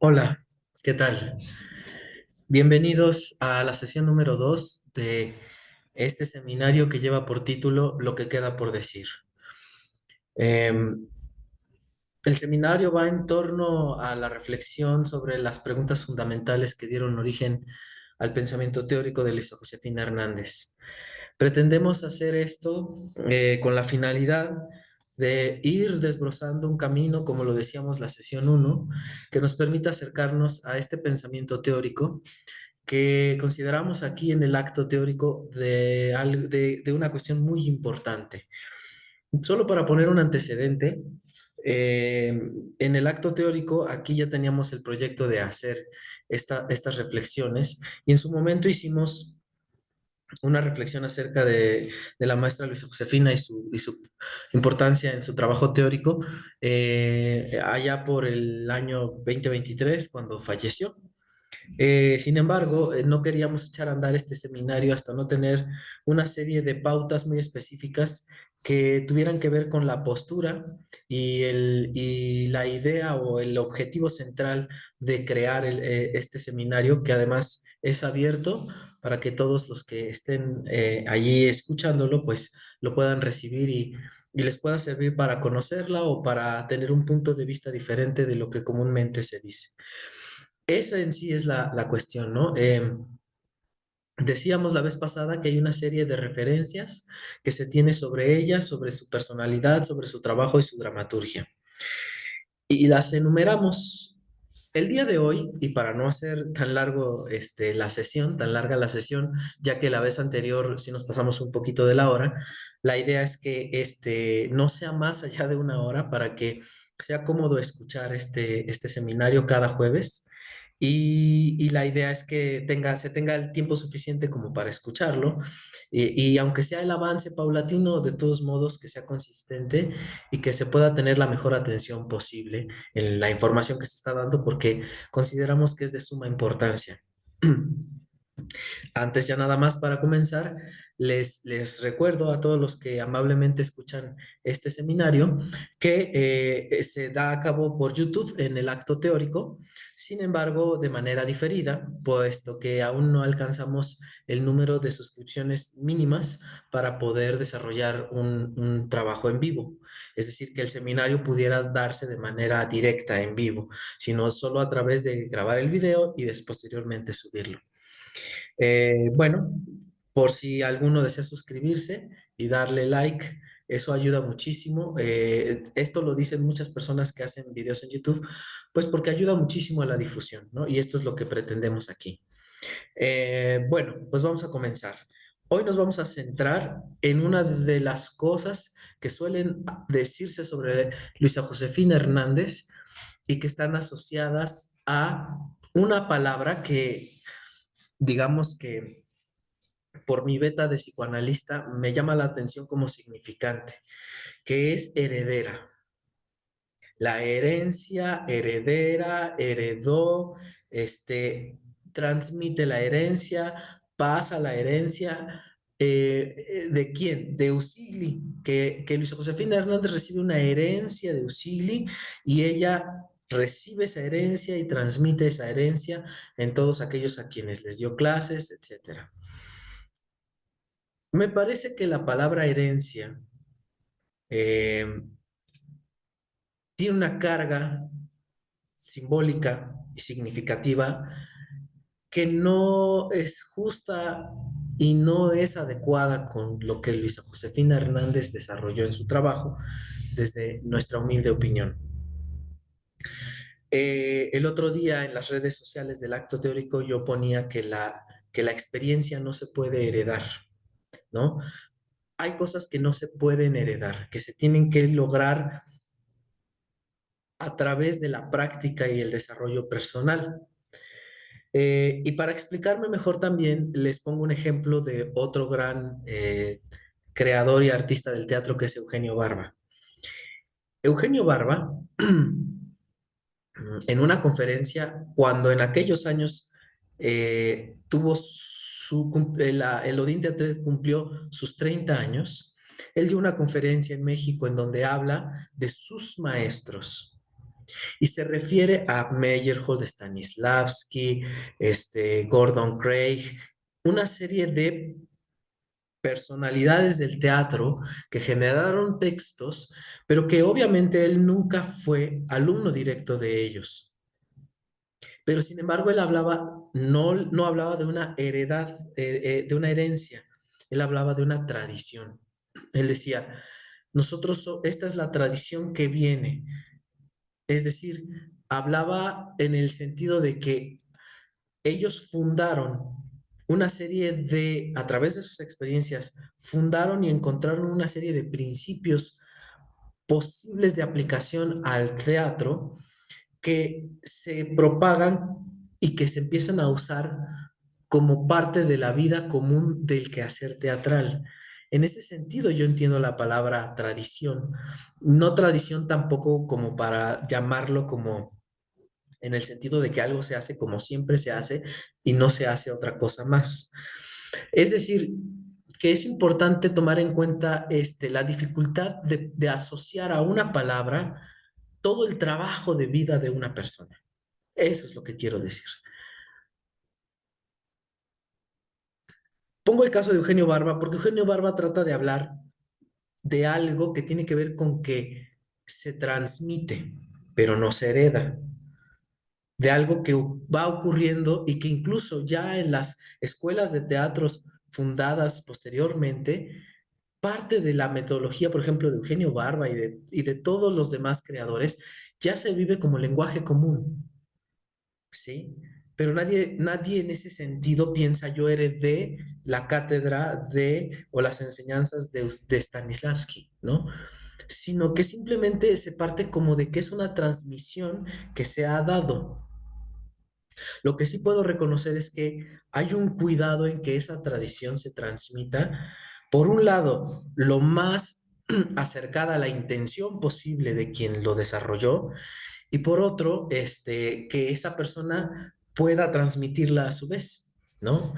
Hola, ¿qué tal? Bienvenidos a la sesión número 2 de este seminario que lleva por título Lo que queda por decir. Em, el seminario va en torno a la reflexión sobre las preguntas fundamentales que dieron origen al pensamiento teórico de Luisa Josefina Hernández. Pretendemos hacer esto con la finalidad de ir desbrozando un camino, como lo decíamos la sesión uno, que nos permita acercarnos a este pensamiento teórico que consideramos aquí en el acto teórico de una cuestión muy importante. Solo para poner un antecedente, eh, en el acto teórico aquí ya teníamos el proyecto de hacer estas reflexiones y en su momento hicimos una reflexión acerca de la maestra Luisa Josefina y su importancia en su trabajo teórico allá por el año 2023 cuando falleció. Sin embargo, no queríamos echar a andar este seminario hasta no tener una serie de pautas muy específicas que tuvieran que ver con la postura y la idea o el objetivo central de crear este seminario, que además es abierto para que todos los que estén allí escuchándolo, pues lo puedan recibir y les pueda servir para conocerla o para tener un punto de vista diferente de lo que comúnmente se dice. Esa en sí es la cuestión, ¿no? Decíamos la vez pasada que hay una serie de referencias que se tiene sobre ella, sobre su personalidad, sobre su trabajo y su dramaturgia. Y las enumeramos el día de hoy, y para no hacer tan largo la sesión, tan larga la sesión, ya que la vez anterior sí nos pasamos un poquito de la hora, la idea es que no sea más allá de una hora para que sea cómodo escuchar este seminario cada jueves. Y la idea es que se tenga el tiempo suficiente como para escucharlo. Y aunque sea el avance paulatino, de todos modos que sea consistente y que se pueda tener la mejor atención posible en la información que se está dando porque consideramos que es de suma importancia. Antes ya nada más para comenzar, les recuerdo a todos los que amablemente escuchan este seminario que se da a cabo por YouTube en el acto teórico, sin embargo, de manera diferida, puesto que aún no alcanzamos el número de suscripciones mínimas para poder desarrollar un trabajo en vivo. Es decir, que el seminario pudiera darse de manera directa en vivo, sino solo a través de grabar el video y posteriormente subirlo. Bueno, por si alguno desea suscribirse y darle like, eso ayuda muchísimo. Esto lo dicen muchas personas que hacen videos en YouTube, pues porque ayuda muchísimo a la difusión, ¿no? Y esto es lo que pretendemos aquí. Bueno, pues vamos a comenzar. Hoy nos vamos a centrar en una de las cosas que suelen decirse sobre Luisa Josefina Hernández y que están asociadas a una palabra que, digamos que por mi beta de psicoanalista, me llama la atención como significante, que es heredera. La herencia, heredera, heredó, transmite la herencia, pasa la herencia. ¿De quién? De Usigli, que Luisa Josefina Hernández recibe una herencia de Usigli y ella recibe esa herencia y transmite esa herencia en todos aquellos a quienes les dio clases, etcétera. Me parece que la palabra herencia eh, tiene una carga simbólica y significativa que no es justa y no es adecuada con lo que Luisa Josefina Hernández desarrolló en su trabajo, desde nuestra humilde opinión. El otro día en las redes sociales del acto teórico yo ponía que la experiencia no se puede heredar, ¿no? Hay cosas que no se pueden heredar, que se tienen que lograr a través de la práctica y el desarrollo personal. Y para explicarme mejor también, les pongo un ejemplo de otro gran creador y artista del teatro que es Eugenio Barba. Eugenio Barba, en una conferencia, cuando en aquellos años tuvo el Odín Teatret cumplió sus 30 años, él dio una conferencia en México en donde habla de sus maestros. Y se refiere a Meyerhold, Stanislavski, Gordon Craig, una serie de personalidades del teatro que generaron textos, pero que obviamente él nunca fue alumno directo de ellos. Pero sin embargo, él hablaba, no hablaba de una heredad, de una herencia, él hablaba de una tradición. Él decía, esta es la tradición que viene. Es decir, hablaba en el sentido de que ellos fundaron una serie de, a través de sus experiencias, fundaron y encontraron una serie de principios posibles de aplicación al teatro que se propagan y que se empiezan a usar como parte de la vida común del quehacer teatral. En ese sentido, yo entiendo la palabra tradición, no tradición tampoco como para llamarlo como en el sentido de que algo se hace como siempre se hace y no se hace otra cosa más. Es decir, que es importante tomar en cuenta la dificultad de asociar a una palabra todo el trabajo de vida de una persona. Eso es lo que quiero decir. Pongo el caso de Eugenio Barba, porque Eugenio Barba trata de hablar de algo que tiene que ver con que se transmite, pero no se hereda, de algo que va ocurriendo y que incluso ya en las escuelas de teatros fundadas posteriormente, parte de la metodología, por ejemplo, de Eugenio Barba y de todos los demás creadores, ya se vive como lenguaje común. ¿Sí? Pero nadie en ese sentido piensa yo heredé la cátedra de o las enseñanzas de Stanislavski, ¿no? Sino que simplemente se parte como de que es una transmisión que se ha dado. Lo que sí puedo reconocer es que hay un cuidado en que esa tradición se transmita, por un lado, lo más acercada a la intención posible de quien lo desarrolló, y por otro, que esa persona pueda transmitirla a su vez, ¿no?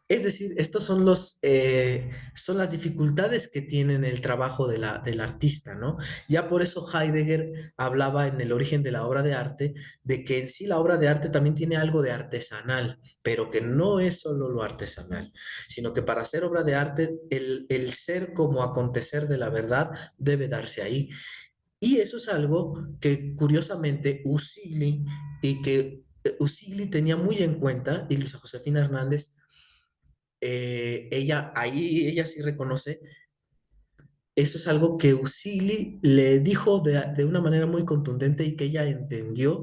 Es decir, estos son las dificultades que tienen el trabajo del artista, ¿no? Ya por eso Heidegger hablaba en el origen de la obra de arte, de que en sí la obra de arte también tiene algo de artesanal, pero que no es solo lo artesanal, sino que para hacer obra de arte, el ser como acontecer de la verdad debe darse ahí. Y eso es algo que curiosamente Usigli y que Usigli tenía muy en cuenta, y Luisa Josefina Hernández, ella sí reconoce, eso es algo que Usigli le dijo de una manera muy contundente y que ella entendió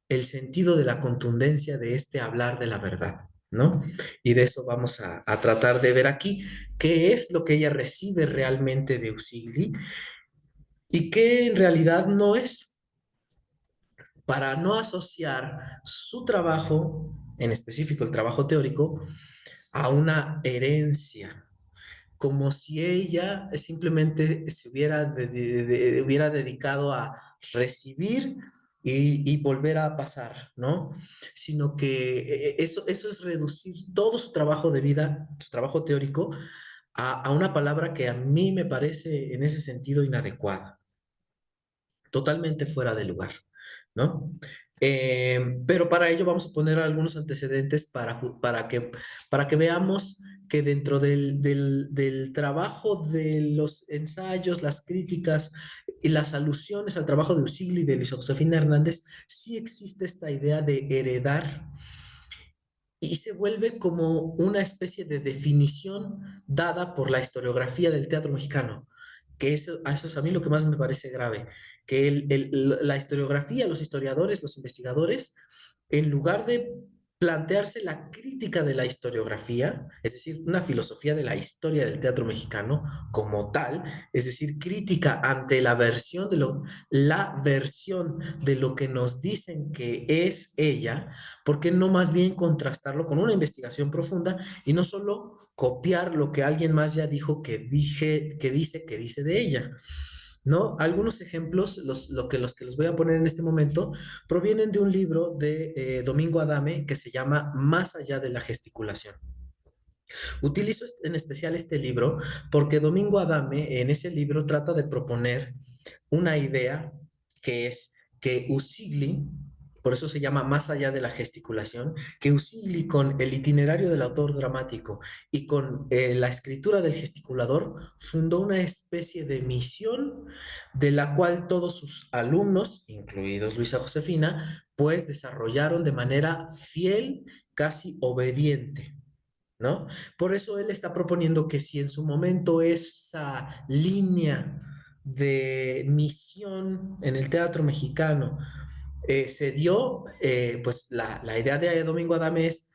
el sentido de la contundencia de este hablar de la verdad, ¿no? Y de eso vamos a tratar de ver aquí, qué es lo que ella recibe realmente de Usigli y qué en realidad no es, para no asociar su trabajo, en específico el trabajo teórico, a una herencia, como si ella simplemente se hubiera dedicado a recibir y volver a pasar, ¿no? Sino que eso es reducir todo su trabajo de vida, su trabajo teórico, a una palabra que a mí me parece en ese sentido inadecuada, totalmente fuera de lugar, ¿no? Pero para ello vamos a poner algunos antecedentes para que veamos que dentro del trabajo de los ensayos, las críticas y las alusiones al trabajo de Usigli y de Luis Josefina Hernández, sí existe esta idea de heredar y se vuelve como una especie de definición dada por la historiografía del teatro mexicano, que eso es a mí lo que más me parece grave, que la historiografía, los historiadores, los investigadores, en lugar de plantearse la crítica de la historiografía, es decir, una filosofía de la historia del teatro mexicano como tal, es decir, crítica ante la versión de lo que nos dicen que es ella, ¿por qué no más bien contrastarlo con una investigación profunda y no solo copiar lo que alguien más ya dijo que dice de ella? ¿No? Algunos ejemplos, los que les voy a poner en este momento, provienen de un libro de Domingo Adame que se llama Más allá de la gesticulación. Utilizo en especial este libro porque Domingo Adame en ese libro trata de proponer una idea que es que Usigli, por eso se llama Más allá de la gesticulación, que Usigli con el itinerario del autor dramático y con la escritura del gesticulador fundó una especie de misión de la cual todos sus alumnos, incluidos Luisa Josefina, pues desarrollaron de manera fiel, casi obediente. ¿No? Por eso él está proponiendo que si en su momento esa línea de misión en el teatro mexicano se dio, pues la idea de Domingo Adame es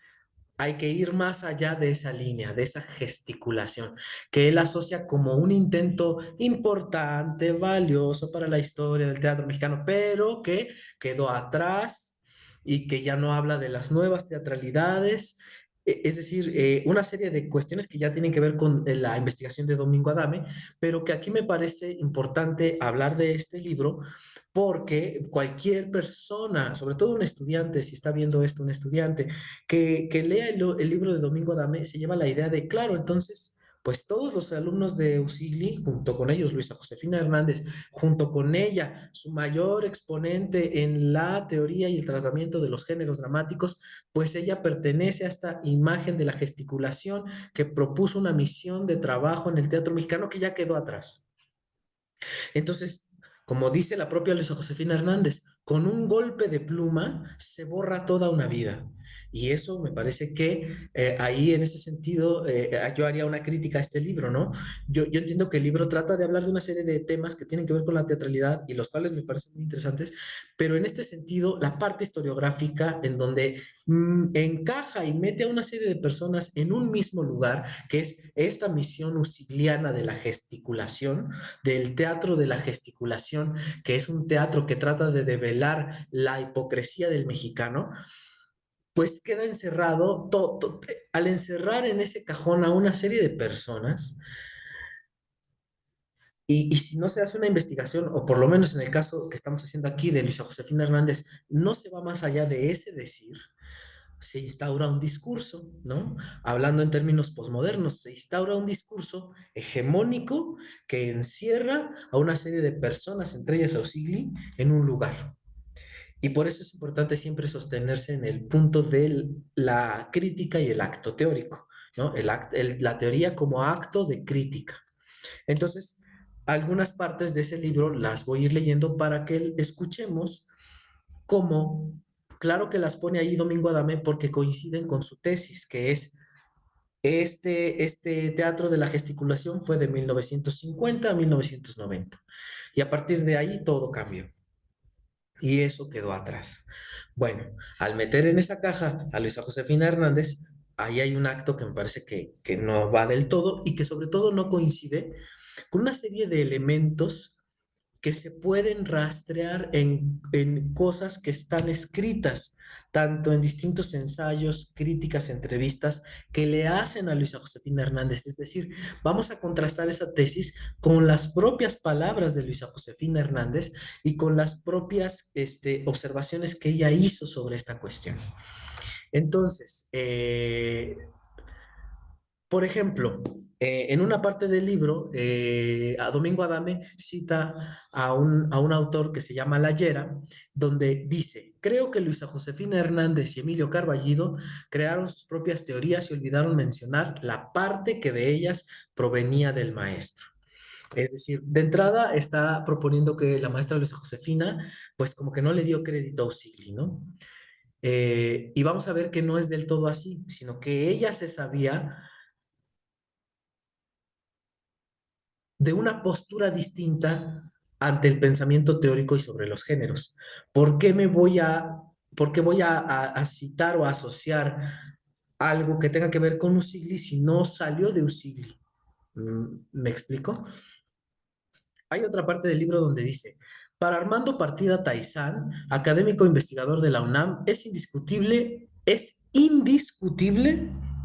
hay que ir más allá de esa línea, de esa gesticulación, que él asocia como un intento importante, valioso para la historia del teatro mexicano, pero que quedó atrás y que ya no habla de las nuevas teatralidades. Es decir, una serie de cuestiones que ya tienen que ver con la investigación de Domingo Adame, pero que aquí me parece importante hablar de este libro porque cualquier persona, sobre todo un estudiante, si está viendo esto un estudiante, que lea el libro de Domingo Adame, se lleva la idea de, claro, entonces, pues todos los alumnos de Usigli, junto con ellos, Luisa Josefina Hernández, junto con ella, su mayor exponente en la teoría y el tratamiento de los géneros dramáticos, pues ella pertenece a esta imagen de la gesticulación que propuso una misión de trabajo en el teatro mexicano que ya quedó atrás. Entonces, como dice la propia Luisa Josefina Hernández, con un golpe de pluma se borra toda una vida. Y eso me parece que ahí en ese sentido yo haría una crítica a este libro, ¿no? Yo entiendo que el libro trata de hablar de una serie de temas que tienen que ver con la teatralidad y los cuales me parecen muy interesantes, pero en este sentido la parte historiográfica en donde encaja y mete a una serie de personas en un mismo lugar, que es esta misión usiliana de la gesticulación, del teatro de la gesticulación, que es un teatro que trata de develar la hipocresía del mexicano, pues queda encerrado, al encerrar en ese cajón a una serie de personas, y si no se hace una investigación, o por lo menos en el caso que estamos haciendo aquí de Luisa Josefina Hernández, no se va más allá de ese decir, se instaura un discurso, ¿no? Hablando en términos posmodernos, se instaura un discurso hegemónico que encierra a una serie de personas, entre ellas a Usigli, en un lugar. Y por eso es importante siempre sostenerse en el punto de la crítica y el acto teórico, ¿no? La teoría como acto de crítica. Entonces, algunas partes de ese libro las voy a ir leyendo para que escuchemos cómo, claro que las pone ahí Domingo Adame porque coinciden con su tesis, que es este teatro de la gesticulación fue de 1950 a 1990. Y a partir de ahí todo cambió. Y eso quedó atrás. Bueno, al meter en esa caja a Luisa Josefina Hernández, ahí hay un acto que me parece que no va del todo y que sobre todo no coincide con una serie de elementos que se pueden rastrear en cosas que están escritas, tanto en distintos ensayos, críticas, entrevistas que le hacen a Luisa Josefina Hernández. Es decir, vamos a contrastar esa tesis con las propias palabras de Luisa Josefina Hernández y con las propias observaciones que ella hizo sobre esta cuestión. Entonces, por ejemplo, en una parte del libro, a Domingo Adame cita a un autor que se llama Layera, donde dice, creo que Luisa Josefina Hernández y Emilio Carballido crearon sus propias teorías y olvidaron mencionar la parte que de ellas provenía del maestro. Es decir, de entrada está proponiendo que la maestra Luisa Josefina, pues como que no le dio crédito a Usigli, ¿no? Y vamos a ver que no es del todo así, sino que ella se sabía de una postura distinta ante el pensamiento teórico y sobre los géneros. ¿Por qué por qué voy a citar o a asociar algo que tenga que ver con Usigli si no salió de Usigli? ¿Me explico? Hay otra parte del libro donde dice, para Armando Partida Taizán, académico investigador de la UNAM, es indiscutible,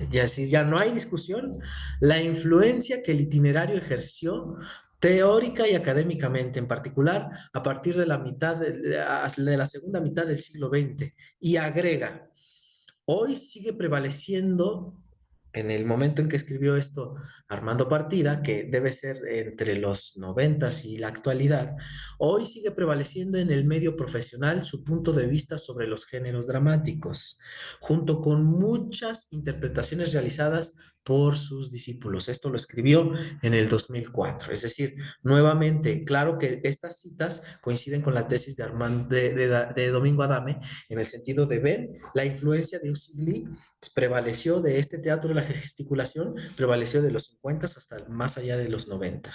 ya decir, ya no hay discusión, la influencia que el itinerario ejerció teórica y académicamente, en particular a partir de de la segunda mitad del siglo XX, y agrega, hoy sigue prevaleciendo En el momento en que escribió esto Armando Partida, que debe ser entre los noventas y la actualidad, hoy sigue prevaleciendo en el medio profesional su punto de vista sobre los géneros dramáticos, junto con muchas interpretaciones realizadas por sus discípulos. Esto lo escribió en el 2004. Es decir, nuevamente, claro que estas citas coinciden con la tesis de, de Domingo Adame, en el sentido de ver la influencia de Usigli prevaleció de este teatro de la gesticulación, prevaleció de los 50 hasta más allá de los 90.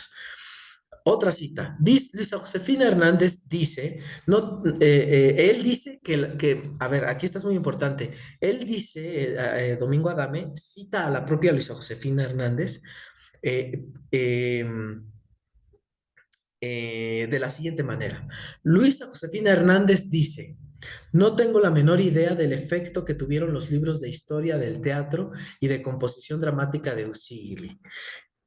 Otra cita, dice, Luisa Josefina Hernández dice, no, él dice a ver, aquí está es muy importante, él dice, Domingo Adame, cita a la propia Luisa Josefina Hernández, eh, eh, de la siguiente manera. Luisa Josefina Hernández dice, no tengo la menor idea del efecto que tuvieron los libros de historia del teatro y de composición dramática de Usigli.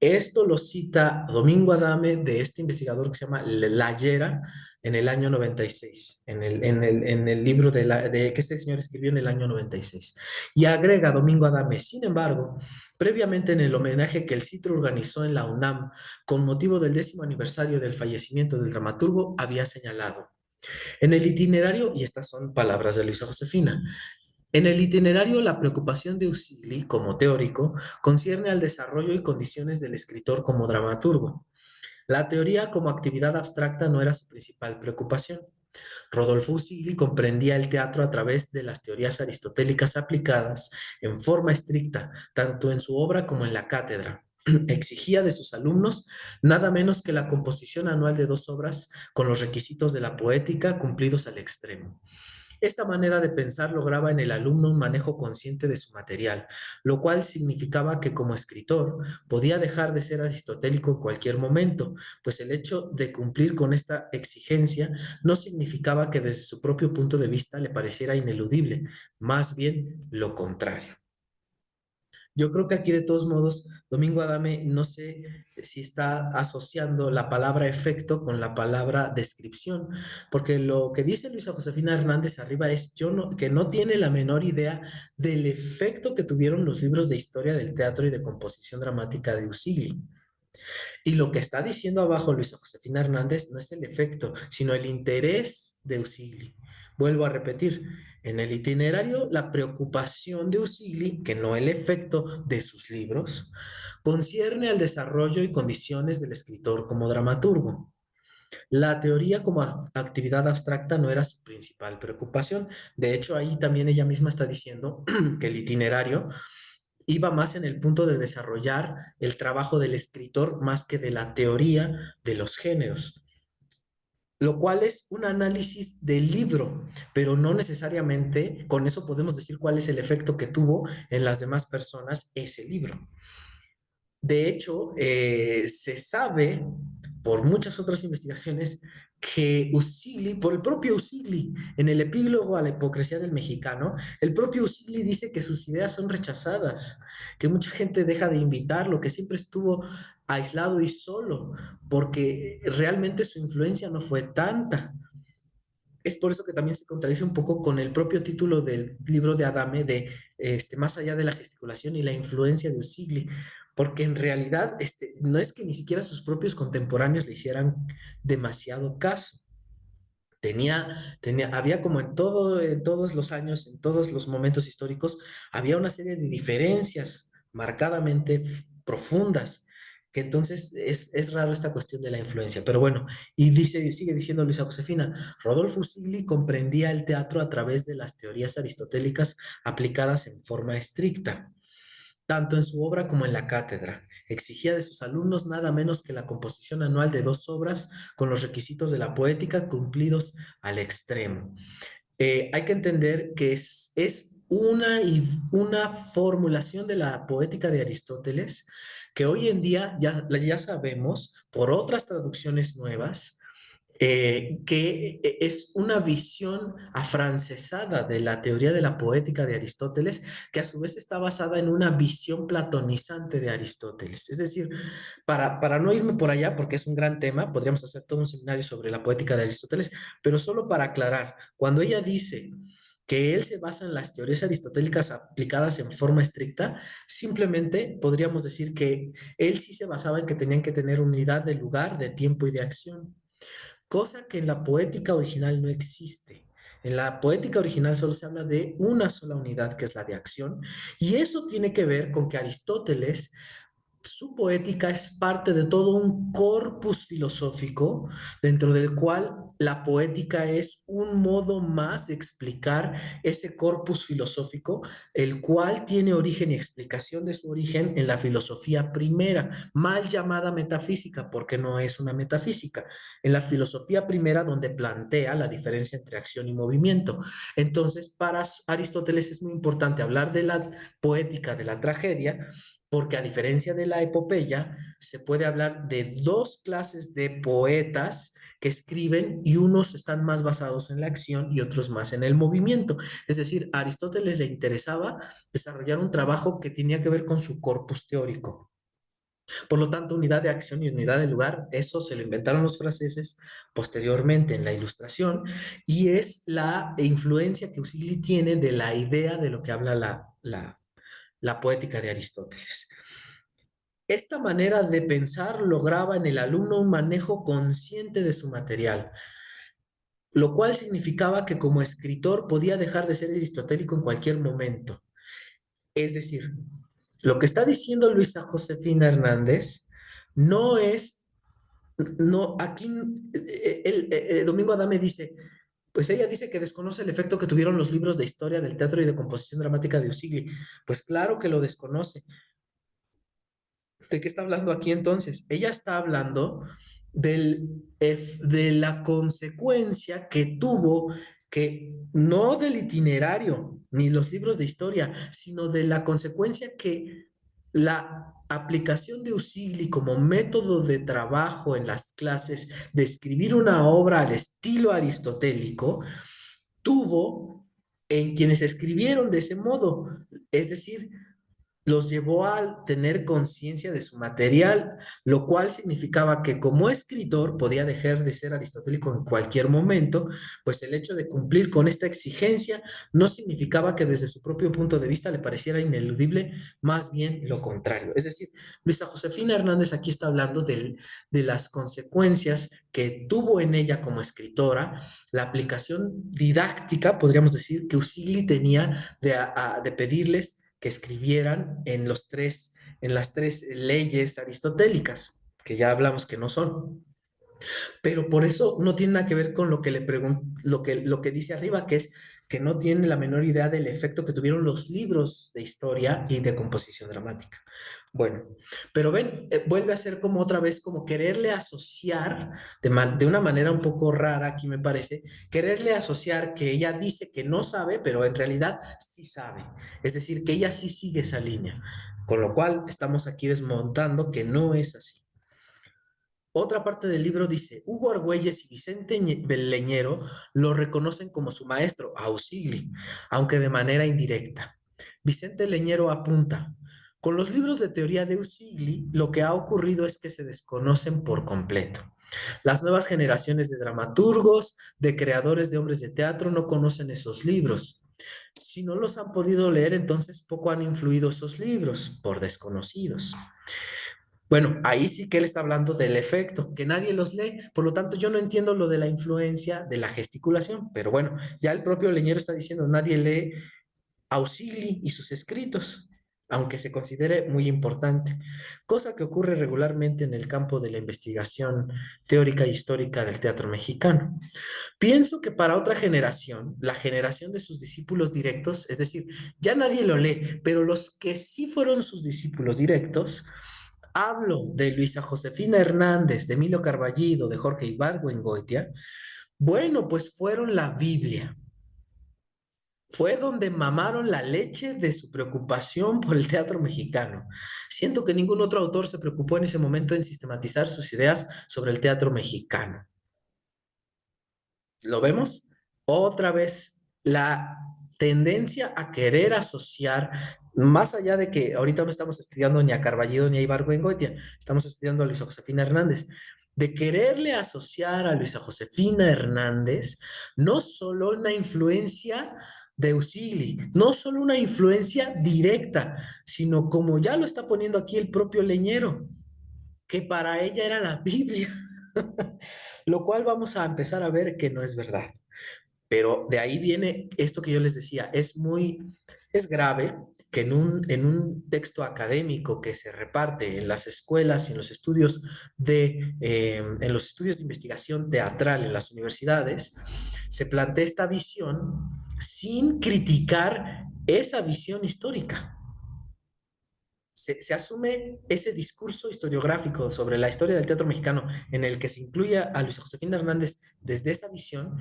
Esto lo cita Domingo Adame de este investigador que se llama Layera en el año 96, en el libro que este señor escribió en el año 96. Y agrega Domingo Adame, sin embargo, previamente en el homenaje que el CITRO organizó en la UNAM con motivo del 10º aniversario del fallecimiento del dramaturgo, había señalado, en el itinerario, y estas son palabras de Luisa Josefina, en el itinerario, la preocupación de Usigli, como teórico, concierne al desarrollo y condiciones del escritor como dramaturgo. La teoría como actividad abstracta no era su principal preocupación. Rodolfo Usigli comprendía el teatro a través de las teorías aristotélicas aplicadas en forma estricta, tanto en su obra como en la cátedra. Exigía de sus alumnos nada menos que la composición anual de 2 obras con los requisitos de la poética cumplidos al extremo. Esta manera de pensar lograba en el alumno un manejo consciente de su material, lo cual significaba que como escritor podía dejar de ser aristotélico en cualquier momento, pues el hecho de cumplir con esta exigencia no significaba que desde su propio punto de vista le pareciera ineludible, más bien lo contrario. Yo creo que aquí de todos modos, Domingo Adame, no sé si está asociando la palabra efecto con la palabra descripción, porque lo que dice Luisa Josefina Hernández arriba es que no tiene la menor idea del efecto que tuvieron los libros de historia del teatro y de composición dramática de Usigli. Y lo que está diciendo abajo Luisa Josefina Hernández no es el efecto, sino el interés de Usigli. Vuelvo a repetir, en el itinerario, la preocupación de Usigli, que no el efecto de sus libros, concierne al desarrollo y condiciones del escritor como dramaturgo. La teoría como actividad abstracta no era su principal preocupación. De hecho, ahí también ella misma está diciendo que el itinerario iba más en el punto de desarrollar el trabajo del escritor más que de la teoría de los géneros, lo cual es un análisis del libro, pero no necesariamente con eso podemos decir cuál es el efecto que tuvo en las demás personas ese libro. De hecho, se sabe por muchas otras investigaciones que Usigli, por el propio Usigli, en el epílogo a la hipocresía del mexicano, el propio Usigli dice que sus ideas son rechazadas, que mucha gente deja de invitarlo, que siempre estuvo aislado y solo, porque realmente su influencia no fue tanta. Es por eso que también se contradice un poco con el propio título del libro de Adame de Más allá de la gesticulación y la influencia de Usigli, porque en realidad no es que ni siquiera sus propios contemporáneos le hicieran demasiado caso. Había como en todos los años, en todos los momentos históricos, había una serie de diferencias marcadamente profundas, que entonces es raro esta cuestión de la influencia. Pero bueno, y sigue diciendo Luisa Josefina, Rodolfo Sigli comprendía el teatro a través de las teorías aristotélicas aplicadas en forma estricta tanto en su obra como en la cátedra. Exigía de sus alumnos nada menos que la composición anual de 2 obras con los requisitos de la poética cumplidos al extremo. Hay que entender que es una formulación de la poética de Aristóteles que hoy en día ya sabemos por otras traducciones nuevas que es una visión afrancesada de la teoría de la poética de Aristóteles, que a su vez está basada en una visión platonizante de Aristóteles. Es decir, para no irme por allá, porque es un gran tema, podríamos hacer todo un seminario sobre la poética de Aristóteles, pero solo para aclarar, cuando ella dice que él se basa en las teorías aristotélicas aplicadas en forma estricta, simplemente podríamos decir que él sí se basaba en que tenían que tener unidad de lugar, de tiempo y de acción, cosa que en la poética original no existe. En la poética original solo se habla de una sola unidad, que es la de acción, y eso tiene que ver con que Aristóteles, su poética es parte de todo un corpus filosófico dentro del cual la poética es un modo más de explicar ese corpus filosófico, el cual tiene origen y explicación de su origen en la filosofía primera, mal llamada metafísica, porque no es una metafísica, en la filosofía primera donde plantea la diferencia entre acción y movimiento. Entonces, para Aristóteles es muy importante hablar de la poética de la tragedia, porque a diferencia de la epopeya, se puede hablar de dos clases de poetas que escriben y unos están más basados en la acción y otros más en el movimiento. Es decir, a Aristóteles le interesaba desarrollar un trabajo que tenía que ver con su corpus teórico. Por lo tanto, unidad de acción y unidad de lugar, eso se lo inventaron los franceses posteriormente en la Ilustración y es la influencia que Usigli tiene de la idea de lo que habla la poética de Aristóteles. Esta manera de pensar lograba en el alumno un manejo consciente de su material, lo cual significaba que como escritor podía dejar de ser aristotélico en cualquier momento. Es decir, lo que está diciendo Luisa Josefina Hernández no es, no, aquí Domingo Adame dice, pues ella dice que desconoce el efecto que tuvieron los libros de historia del teatro y de composición dramática de Usigli. Pues claro que lo desconoce. ¿De qué está hablando aquí entonces? Ella está hablando de la consecuencia que tuvo, que no del itinerario ni los libros de historia, sino de la consecuencia que la aplicación de Usigli como método de trabajo en las clases de escribir una obra al estilo aristotélico tuvo en quienes escribieron de ese modo. Es decir, los llevó a tener conciencia de su material, lo cual significaba que como escritor podía dejar de ser aristotélico en cualquier momento, pues el hecho de cumplir con esta exigencia no significaba que desde su propio punto de vista le pareciera ineludible, más bien lo contrario. Es decir, Luisa Josefina Hernández aquí está hablando de las consecuencias que tuvo en ella como escritora, la aplicación didáctica, podríamos decir, que Usigli tenía de pedirles que escribieran en las tres leyes aristotélicas, que ya hablamos que no son. Pero por eso no tiene nada que ver con lo que le lo que dice arriba, que es que no tiene la menor idea del efecto que tuvieron los libros de historia y de composición dramática. Bueno, pero ven, vuelve a ser como otra vez, como quererle asociar de una manera un poco rara, aquí me parece, quererle asociar que ella dice que no sabe, pero en realidad sí sabe. Es decir, que ella sí sigue esa línea. Con lo cual estamos aquí desmontando que no es así. Otra parte del libro dice, Hugo Argüelles y Vicente Leñero lo reconocen como su maestro, Ausigli, aunque de manera indirecta. Vicente Leñero apunta, con los libros de teoría de Usigli, lo que ha ocurrido es que se desconocen por completo. Las nuevas generaciones de dramaturgos, de creadores de obras de teatro no conocen esos libros. Si no los han podido leer, entonces poco han influido esos libros, por desconocidos. Bueno, ahí sí que él está hablando del efecto, que nadie los lee, por lo tanto yo no entiendo lo de la influencia de la gesticulación, pero bueno, ya el propio Leñero está diciendo, nadie lee Auxili y sus escritos, aunque se considere muy importante, cosa que ocurre regularmente en el campo de la investigación teórica e histórica del teatro mexicano. Pienso que para otra generación, la generación de sus discípulos directos, es decir, ya nadie lo lee, pero los que sí fueron sus discípulos directos, hablo de Luisa Josefina Hernández, de Emilio Carballido, de Jorge Ibargüengoitia. Bueno, pues fueron la Biblia. Fue donde mamaron la leche de su preocupación por el teatro mexicano. Siento que ningún otro autor se preocupó en ese momento en sistematizar sus ideas sobre el teatro mexicano. ¿Lo vemos? Otra vez, la tendencia a querer asociar, más allá de que ahorita no estamos estudiando ni a Carballido ni a Ibargüengoitia, estamos estudiando a Luisa Josefina Hernández, de quererle asociar a Luisa Josefina Hernández no solo una influencia de Usigli, no solo una influencia directa, sino como ya lo está poniendo aquí el propio Leñero, que para ella era la Biblia, lo cual vamos a empezar a ver que no es verdad. Pero de ahí viene esto que yo les decía, es grave que en un texto académico que se reparte en las escuelas y en los estudios de investigación teatral en las universidades, se plantee esta visión sin criticar esa visión histórica. Se asume ese discurso historiográfico sobre la historia del teatro mexicano en el que se incluye a Luisa Josefina Hernández desde esa visión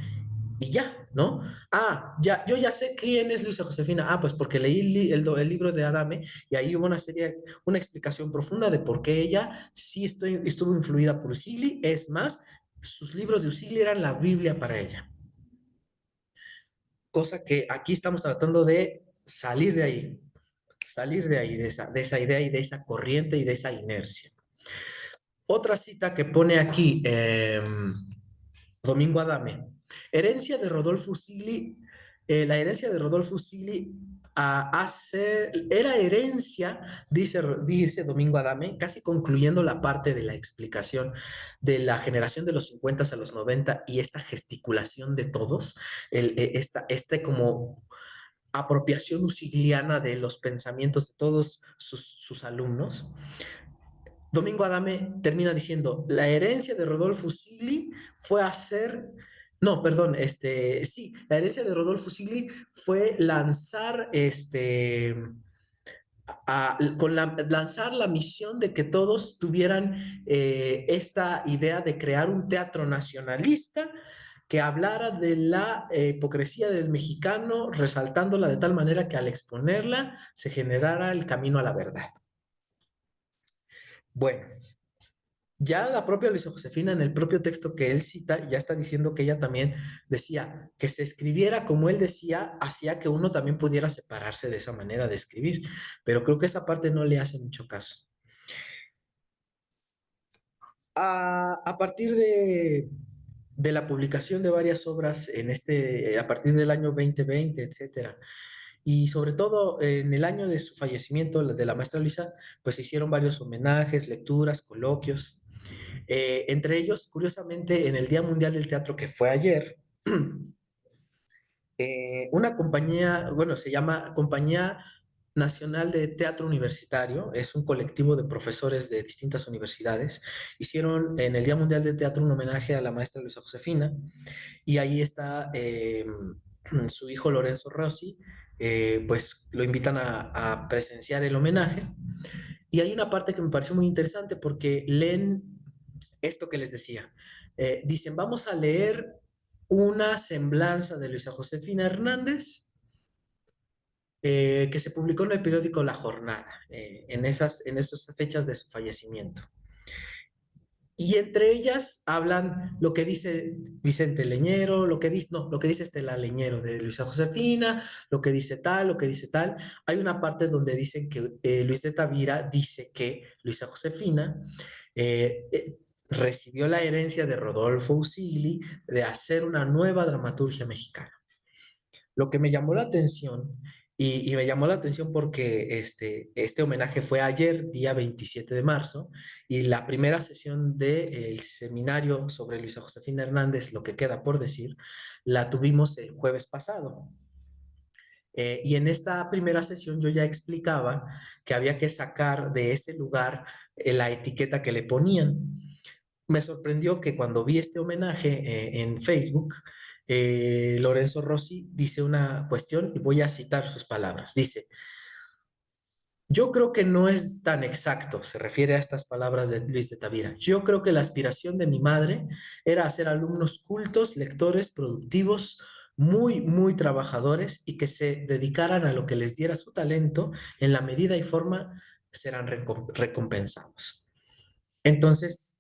y ya, ¿no? Ah, ya, yo ya sé quién es Luisa Josefina. Ah, pues porque leí el libro de Adame y ahí hubo una explicación profunda de por qué ella sí estuvo influida por Usigli. Es más, sus libros de Usigli eran la Biblia para ella. Cosa que aquí estamos tratando de salir de ahí, de esa idea y de esa corriente y de esa inercia. Otra cita que pone aquí Domingo Adame. Herencia de Rodolfo Sigli, la herencia de Rodolfo Sigli era herencia, dice Domingo Adame, casi concluyendo la parte de la explicación de la generación de los 50 a los 90 y esta gesticulación de todos, este como apropiación usigliana de los pensamientos de todos sus alumnos. Domingo Adame termina diciendo, la herencia de Rodolfo Sigli fue hacer, no, perdón, sí, la herencia de Rodolfo Sigli fue lanzar, lanzar la misión de que todos tuvieran esta idea de crear un teatro nacionalista que hablara de la hipocresía del mexicano, resaltándola de tal manera que al exponerla se generara el camino a la verdad. Bueno, ya la propia Luisa Josefina, en el propio texto que él cita, ya está diciendo que ella también decía que se escribiera como él decía, hacía que uno también pudiera separarse de esa manera de escribir, pero creo que esa parte no le hace mucho caso. A partir de la publicación de varias obras a partir del año 2020, etcétera, y sobre todo en el año de su fallecimiento, de la maestra Luisa, pues se hicieron varios homenajes, lecturas, coloquios. Entre ellos, curiosamente, en el Día Mundial del Teatro que fue ayer, una compañía, bueno, se llama Compañía Nacional de Teatro Universitario, es un colectivo de profesores de distintas universidades, hicieron en el Día Mundial del Teatro un homenaje a la maestra Luisa Josefina, y ahí está su hijo Lorenzo Rossi, pues lo invitan a presenciar el homenaje, y hay una parte que me pareció muy interesante porque leen esto que les decía. Dicen, vamos a leer una semblanza de Luisa Josefina Hernández que se publicó en el periódico La Jornada, en esas fechas de su fallecimiento. Y entre ellas hablan lo que dice Vicente Leñero, lo que dice Estela Leñero de Luisa Josefina, lo que dice tal, lo que dice tal. Hay una parte donde dicen que Luis de Tavira dice que Luisa Josefina recibió la herencia de Rodolfo Usigli de hacer una nueva dramaturgia mexicana. Lo que me llamó la atención, y me llamó la atención porque este homenaje fue ayer, día 27 de marzo, y la primera sesión del seminario sobre Luisa Josefina Hernández, lo que queda por decir, la tuvimos el jueves pasado. Y en esta primera sesión yo ya explicaba que había que sacar de ese lugar la etiqueta que le ponían. Me sorprendió que cuando vi este homenaje en Facebook, Lorenzo Rossi dice una cuestión y voy a citar sus palabras. Dice, yo creo que no es tan exacto, se refiere a estas palabras de Luis de Tavira. Yo creo que la aspiración de mi madre era hacer alumnos cultos, lectores, productivos, muy, muy trabajadores y que se dedicaran a lo que les diera su talento, en la medida y forma serán recompensados. Entonces,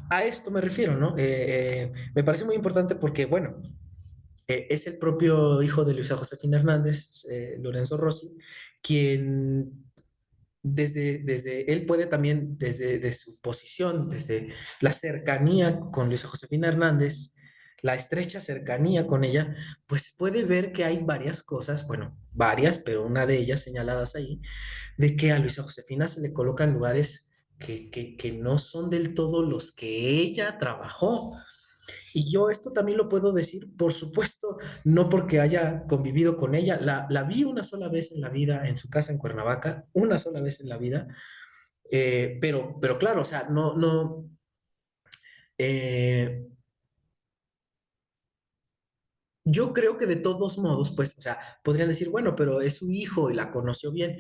a esto me refiero, ¿no? Me parece muy importante porque, bueno, es el propio hijo de Luisa Josefina Hernández, Lorenzo Rossi, quien desde él puede también, desde su posición, desde la cercanía con Luisa Josefina Hernández, la estrecha cercanía con ella, pues puede ver que hay varias cosas, bueno, varias, pero una de ellas señaladas ahí, de que a Luisa Josefina se le colocan lugares que no son del todo los que ella trabajó. Y yo esto también lo puedo decir, por supuesto, no porque haya convivido con ella, la vi una sola vez en la vida en su casa en Cuernavaca, una sola vez en la vida, pero claro, o sea, no, eh, yo creo que de todos modos, pues, o sea, podrían decir, bueno, pero es su hijo y la conoció bien.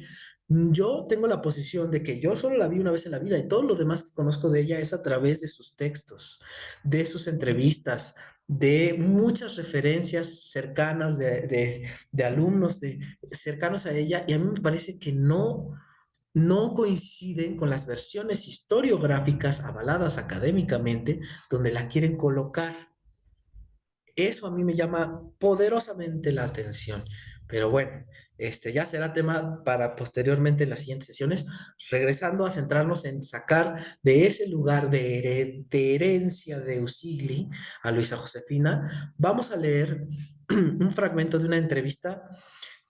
Yo tengo la posición de que yo solo la vi una vez en la vida y todo lo demás que conozco de ella es a través de sus textos, de sus entrevistas, de muchas referencias cercanas de alumnos cercanos a ella y a mí me parece que no coinciden con las versiones historiográficas avaladas académicamente donde la quieren colocar. Eso a mí me llama poderosamente la atención. Pero bueno, ya será tema para posteriormente en las siguientes sesiones, regresando a centrarnos en sacar de ese lugar de herencia de Usigli a Luisa Josefina. Vamos a leer un fragmento de una entrevista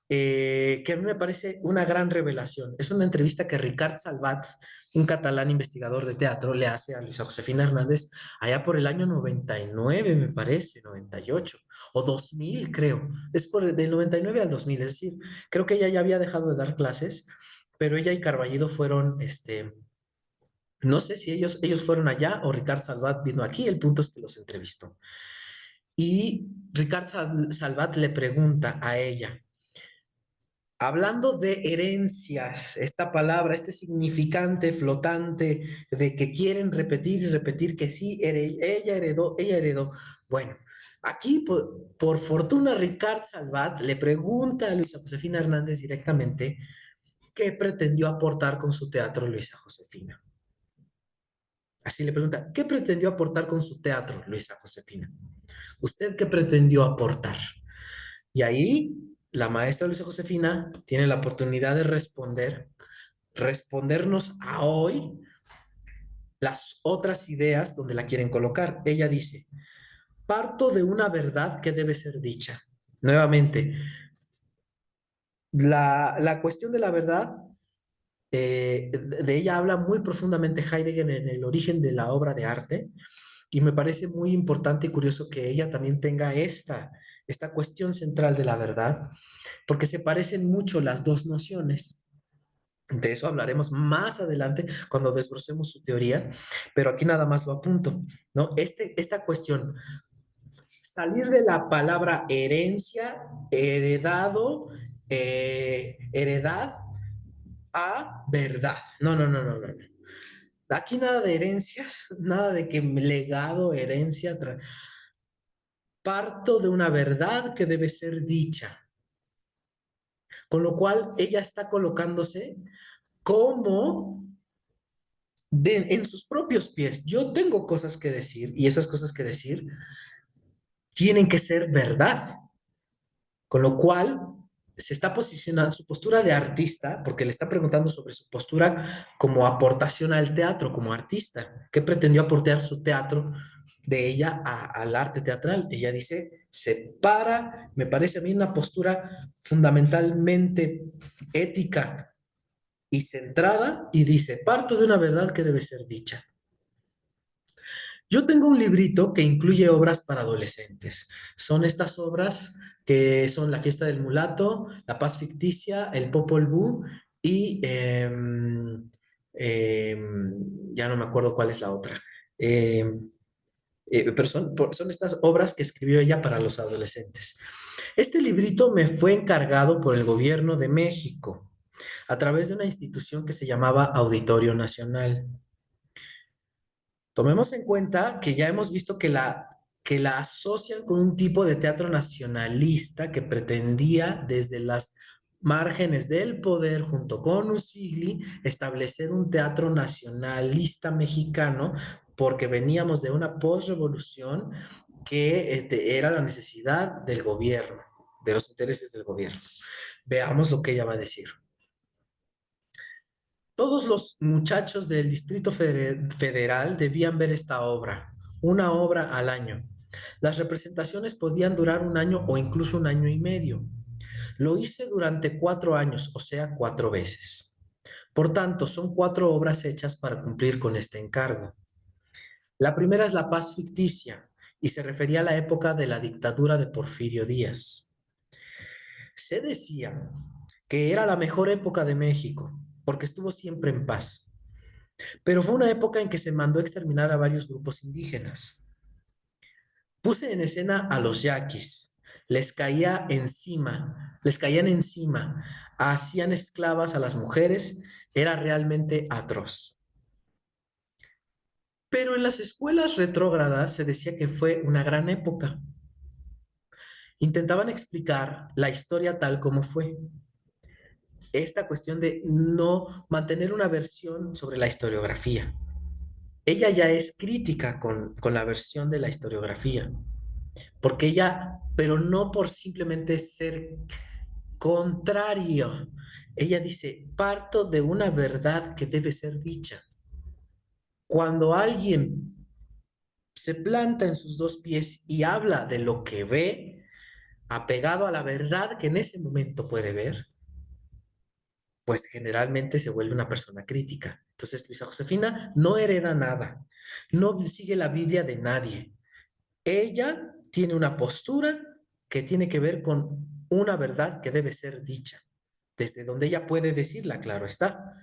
que a mí me parece una gran revelación. Es una entrevista que Ricard Salvat, un catalán investigador de teatro, le hace a Luisa Josefina Hernández allá por el año 99, me parece, 98 o 2000, creo. Es del 99 al 2000, es decir, creo que ella ya había dejado de dar clases, pero ella y Carballido fueron, no sé si ellos fueron allá o Ricard Salvat vino aquí, el punto es que los entrevistó. Y Ricard Salvat le pregunta a ella, hablando de herencias, esta palabra, este significante flotante de que quieren repetir y repetir que sí, ella heredó, ella heredó. Bueno, aquí por fortuna Ricard Salvat le pregunta a Luisa Josefina Hernández directamente qué pretendió aportar con su teatro Luisa Josefina. Así le pregunta, ¿qué pretendió aportar con su teatro Luisa Josefina? ¿Usted qué pretendió aportar? Y ahí la maestra Luisa Josefina tiene la oportunidad de respondernos a hoy las otras ideas donde la quieren colocar. Ella dice, parto de una verdad que debe ser dicha. Nuevamente, la cuestión de la verdad, de ella habla muy profundamente Heidegger en el origen de la obra de arte y me parece muy importante y curioso que ella también tenga esta cuestión central de la verdad, porque se parecen mucho las dos nociones. De eso hablaremos más adelante cuando desbrocemos su teoría, pero aquí nada más lo apunto, ¿no? Esta cuestión, salir de la palabra herencia, heredado, heredad a verdad. No, no, no, no, no. Aquí nada de herencias, nada de que legado, herencia, parto de una verdad que debe ser dicha. Con lo cual ella está colocándose como en sus propios pies. Yo tengo cosas que decir y esas cosas que decir tienen que ser verdad. Con lo cual se está posicionando su postura de artista, porque le está preguntando sobre su postura como aportación al teatro, como artista. ¿Qué pretendió aportar su teatro de ella al arte teatral? Ella dice, se para, me parece a mí una postura fundamentalmente ética y centrada y dice, parto de una verdad que debe ser dicha. Yo tengo un librito que incluye obras para adolescentes. Son estas obras que son La fiesta del mulato, La paz ficticia, El Popol Vuh y ya no me acuerdo cuál es la otra. Em, pero son estas obras que escribió ella para los adolescentes. Este librito me fue encargado por el gobierno de México a través de una institución que se llamaba Auditorio Nacional. Tomemos en cuenta que ya hemos visto que la asocian con un tipo de teatro nacionalista que pretendía desde las márgenes del poder junto con Usigli establecer un teatro nacionalista mexicano porque veníamos de una postrevolución que era la necesidad del gobierno, de los intereses del gobierno. Veamos lo que ella va a decir. Todos los muchachos del Distrito Federal debían ver esta obra, una obra al año. Las representaciones podían durar un año o incluso un año y medio. Lo hice durante 4 años, o sea, 4 veces. Por tanto, son 4 obras hechas para cumplir con este encargo. La primera es La Paz Ficticia y se refería a la época de la dictadura de Porfirio Díaz. Se decía que era la mejor época de México porque estuvo siempre en paz, pero fue una época en que se mandó exterminar a varios grupos indígenas. Puse en escena a los yaquis, les caían encima, hacían esclavas a las mujeres, era realmente atroz. Pero en las escuelas retrógradas se decía que fue una gran época. Intentaban explicar la historia tal como fue. Esta cuestión de no mantener una versión sobre la historiografía. Ella ya es crítica con la versión de la historiografía, porque ella, pero no por simplemente ser contrario. Ella dice, parto de una verdad que debe ser dicha. Cuando alguien se planta en sus dos pies y habla de lo que ve, apegado a la verdad que en ese momento puede ver, pues generalmente se vuelve una persona crítica. Entonces, Luisa Josefina no hereda nada, no sigue la Biblia de nadie. Ella tiene una postura que tiene que ver con una verdad que debe ser dicha, desde donde ella puede decirla, claro está,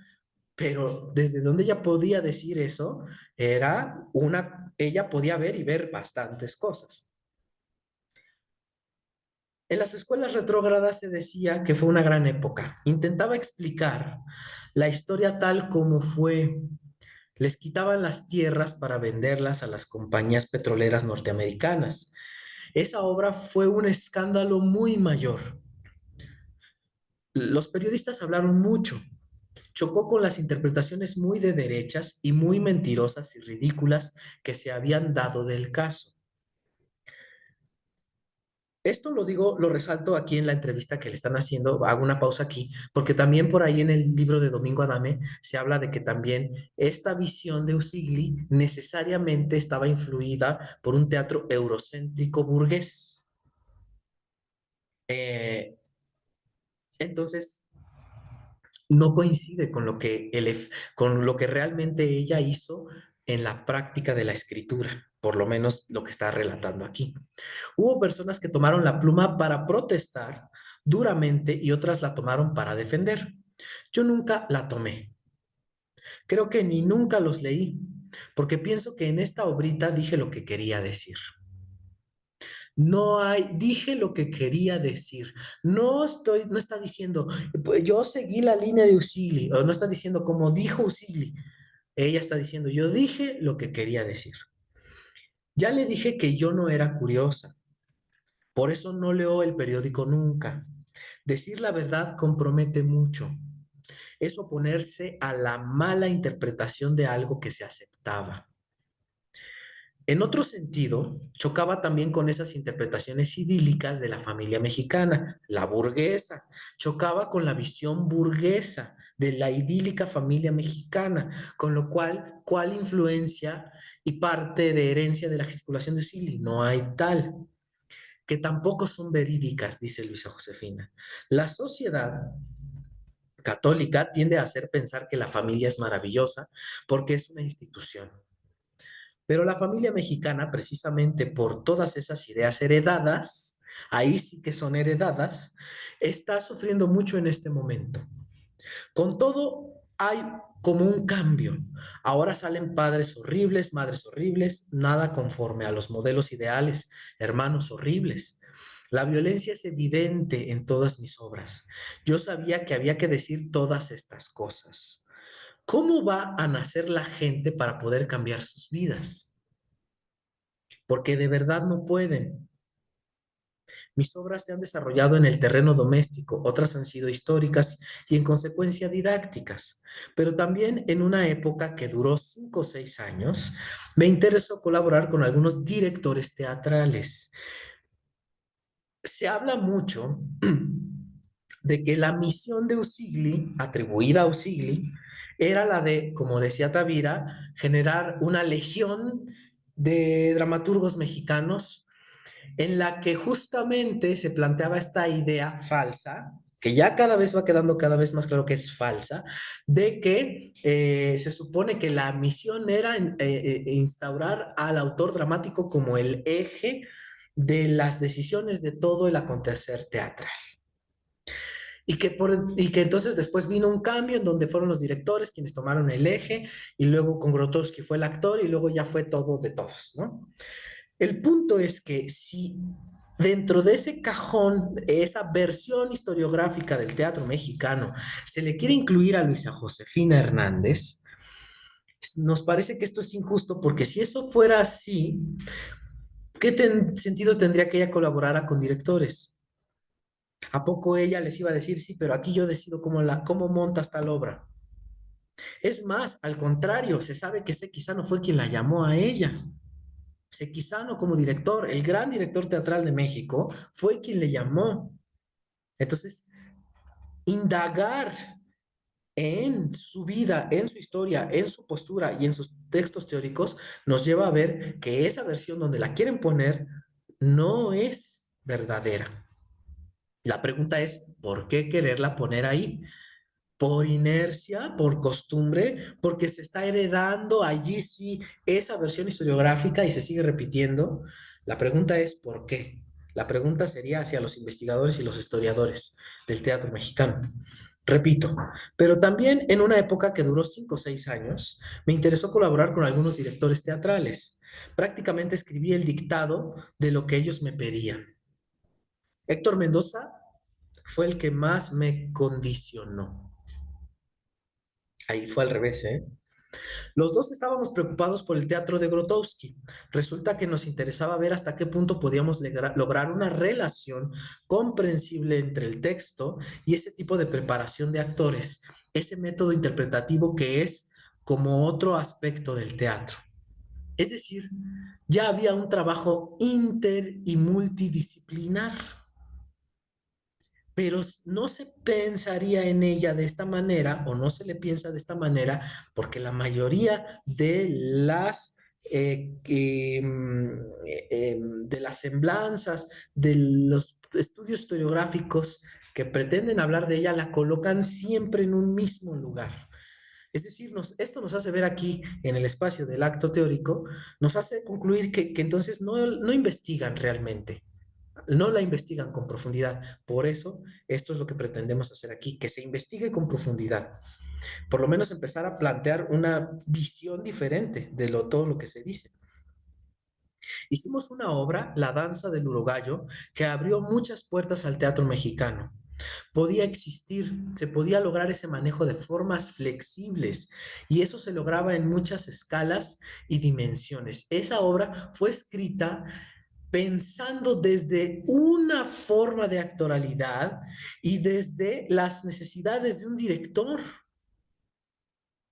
pero desde donde ella podía decir eso, ella podía ver y ver bastantes cosas. En las escuelas retrógradas se decía que fue una gran época. Intentaba explicar la historia tal como fue. Les quitaban las tierras para venderlas a las compañías petroleras norteamericanas. Esa obra fue un escándalo muy mayor. Los periodistas hablaron mucho. Chocó con las interpretaciones muy de derechas y muy mentirosas y ridículas que se habían dado del caso. Esto lo digo, lo resalto aquí en la entrevista que le están haciendo, hago una pausa aquí, porque también por ahí en el libro de Domingo Adame se habla de que también esta visión de Usigli necesariamente estaba influida por un teatro eurocéntrico burgués. Eh, entonces, no coincide con con lo que realmente ella hizo en la práctica de la escritura, por lo menos lo que está relatando aquí. Hubo personas que tomaron la pluma para protestar duramente y otras la tomaron para defender. Yo nunca la tomé. Creo que ni nunca los leí, porque pienso que en esta obrita dije lo que quería decir. Dije lo que quería decir. No está diciendo, pues, yo seguí la línea de Usigli, o no está diciendo como dijo Usigli. Ella está diciendo, yo dije lo que quería decir. Ya le dije que yo no era curiosa, por eso no leo el periódico nunca. Decir la verdad compromete mucho. Es oponerse a la mala interpretación de algo que se aceptaba. En otro sentido, chocaba también con esas interpretaciones idílicas de la familia mexicana, la burguesa. Chocaba con la visión burguesa de la idílica familia mexicana, con lo cual, ¿cuál influencia y parte de herencia de la gesticulación de Usili? No hay tal, que tampoco son verídicas, dice Luisa Josefina. La sociedad católica tiende a hacer pensar que la familia es maravillosa porque es una institución. Pero la familia mexicana, precisamente por todas esas ideas heredadas, ahí sí que son heredadas, está sufriendo mucho en este momento. Con todo, hay como un cambio. Ahora salen padres horribles, madres horribles, nada conforme a los modelos ideales, hermanos horribles. La violencia es evidente en todas mis obras. Yo sabía que había que decir todas estas cosas. ¿Cómo va a nacer la gente para poder cambiar sus vidas? Porque de verdad no pueden. Mis obras se han desarrollado en el terreno doméstico, otras han sido históricas y en consecuencia didácticas, pero también en una época que duró 5 o 6 años, me interesó colaborar con algunos directores teatrales. Se habla mucho de que la misión de Usigli, atribuida a Usigli, era la de, como decía Tavira, generar una legión de dramaturgos mexicanos en la que justamente se planteaba esta idea falsa, que ya cada vez va quedando cada vez más claro que es falsa, de que se supone que la misión era instaurar al autor dramático como el eje de las decisiones de todo el acontecer teatral. Y que entonces después vino un cambio en donde fueron los directores quienes tomaron el eje, y luego con Grotowski fue el actor, y luego ya fue todo de todos, ¿no? El punto es que si dentro de ese cajón, esa versión historiográfica del teatro mexicano, se le quiere incluir a Luisa Josefina Hernández, nos parece que esto es injusto, porque si eso fuera así, ¿qué sentido tendría que ella colaborara con directores? ¿A poco ella les iba a decir, sí, pero aquí yo decido cómo montas tal obra? Es más, al contrario, se sabe que Sequizano fue quien la llamó a ella. Sequizano como director, el gran director teatral de México, fue quien le llamó. Entonces, indagar en su vida, en su historia, en su postura y en sus textos teóricos nos lleva a ver que esa versión donde la quieren poner no es verdadera. La pregunta es, ¿por qué quererla poner ahí? ¿Por inercia, por costumbre, porque se está heredando allí sí esa versión historiográfica y se sigue repitiendo? La pregunta es ¿por qué? La pregunta sería hacia los investigadores y los historiadores del teatro mexicano. Repito, pero también en una época que duró 5 o 6 años, me interesó colaborar con algunos directores teatrales. Prácticamente escribí el dictado de lo que ellos me pedían. Héctor Mendoza fue el que más me condicionó. Ahí fue al revés, ¿eh? Los dos estábamos preocupados por el teatro de Grotowski. Resulta que nos interesaba ver hasta qué punto podíamos lograr una relación comprensible entre el texto y ese tipo de preparación de actores, ese método interpretativo que es como otro aspecto del teatro. Es decir, ya había un trabajo inter y multidisciplinar, pero no se pensaría en ella de esta manera o no se le piensa de esta manera porque la mayoría de las semblanzas, de los estudios historiográficos que pretenden hablar de ella, la colocan siempre en un mismo lugar. Es decir, esto nos hace ver aquí en el espacio del acto teórico, nos hace concluir que entonces no investigan realmente, no la investigan con profundidad. Por eso, esto es lo que pretendemos hacer aquí, que se investigue con profundidad. Por lo menos empezar a plantear una visión diferente de todo lo que se dice. Hicimos una obra, La danza del urogallo, que abrió muchas puertas al teatro mexicano. Podía existir, se podía lograr ese manejo de formas flexibles y eso se lograba en muchas escalas y dimensiones. Esa obra fue escrita pensando desde una forma de actoralidad y desde las necesidades de un director.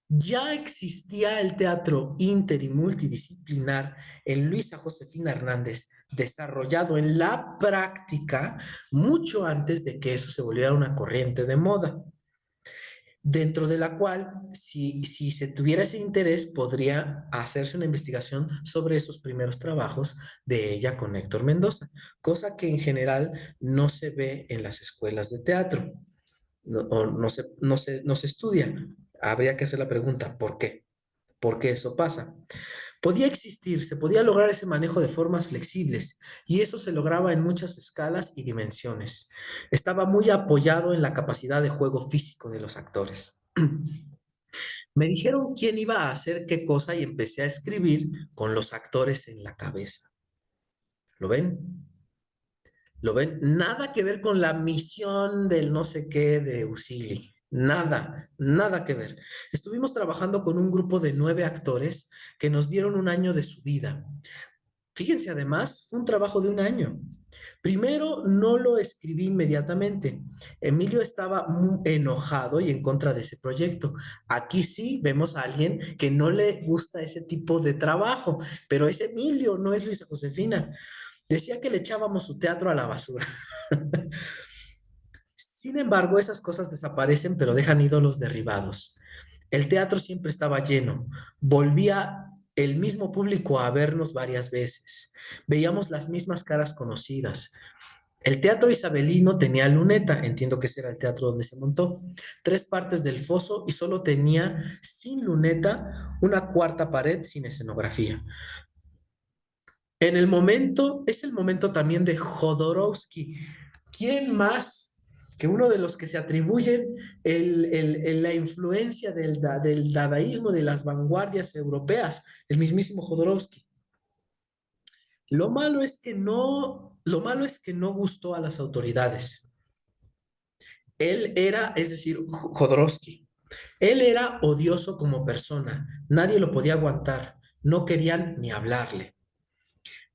Ya existía el teatro inter y multidisciplinar en Luisa Josefina Hernández, desarrollado en la práctica mucho antes de que eso se volviera una corriente de moda, dentro de la cual, si se tuviera ese interés, podría hacerse una investigación sobre esos primeros trabajos de ella con Héctor Mendoza, cosa que en general no se ve en las escuelas de teatro, no se estudia. Habría que hacer la pregunta, ¿por qué? ¿Por qué eso pasa? Podía existir, se podía lograr ese manejo de formas flexibles y eso se lograba en muchas escalas y dimensiones. Estaba muy apoyado en la capacidad de juego físico de los actores. Me dijeron quién iba a hacer qué cosa y empecé a escribir con los actores en la cabeza. ¿Lo ven? ¿Lo ven? Nada que ver con la misión del no sé qué de Usili. Nada, nada que ver. Estuvimos trabajando con un grupo de 9 actores que nos dieron un año de su vida. Fíjense, además, fue un trabajo de un año. Primero, no lo escribí inmediatamente. Emilio estaba muy enojado y en contra de ese proyecto. Aquí sí vemos a alguien que no le gusta ese tipo de trabajo, pero es Emilio, no es Luisa Josefina. Decía que le echábamos su teatro a la basura. Sin embargo, esas cosas desaparecen, pero dejan ídolos derribados. El teatro siempre estaba lleno. Volvía el mismo público a vernos varias veces. Veíamos las mismas caras conocidas. El teatro isabelino tenía luneta, entiendo que ese era el teatro donde se montó, tres partes del foso y solo tenía sin luneta una cuarta pared sin escenografía. Es el momento también de Jodorowsky. ¿Quién más que uno de los que se atribuyen la influencia del dadaísmo, de las vanguardias europeas? El mismísimo Jodorowsky. Lo malo es que no gustó a las autoridades. Él era, es decir, Jodorowsky, él era odioso como persona, nadie lo podía aguantar, no querían ni hablarle.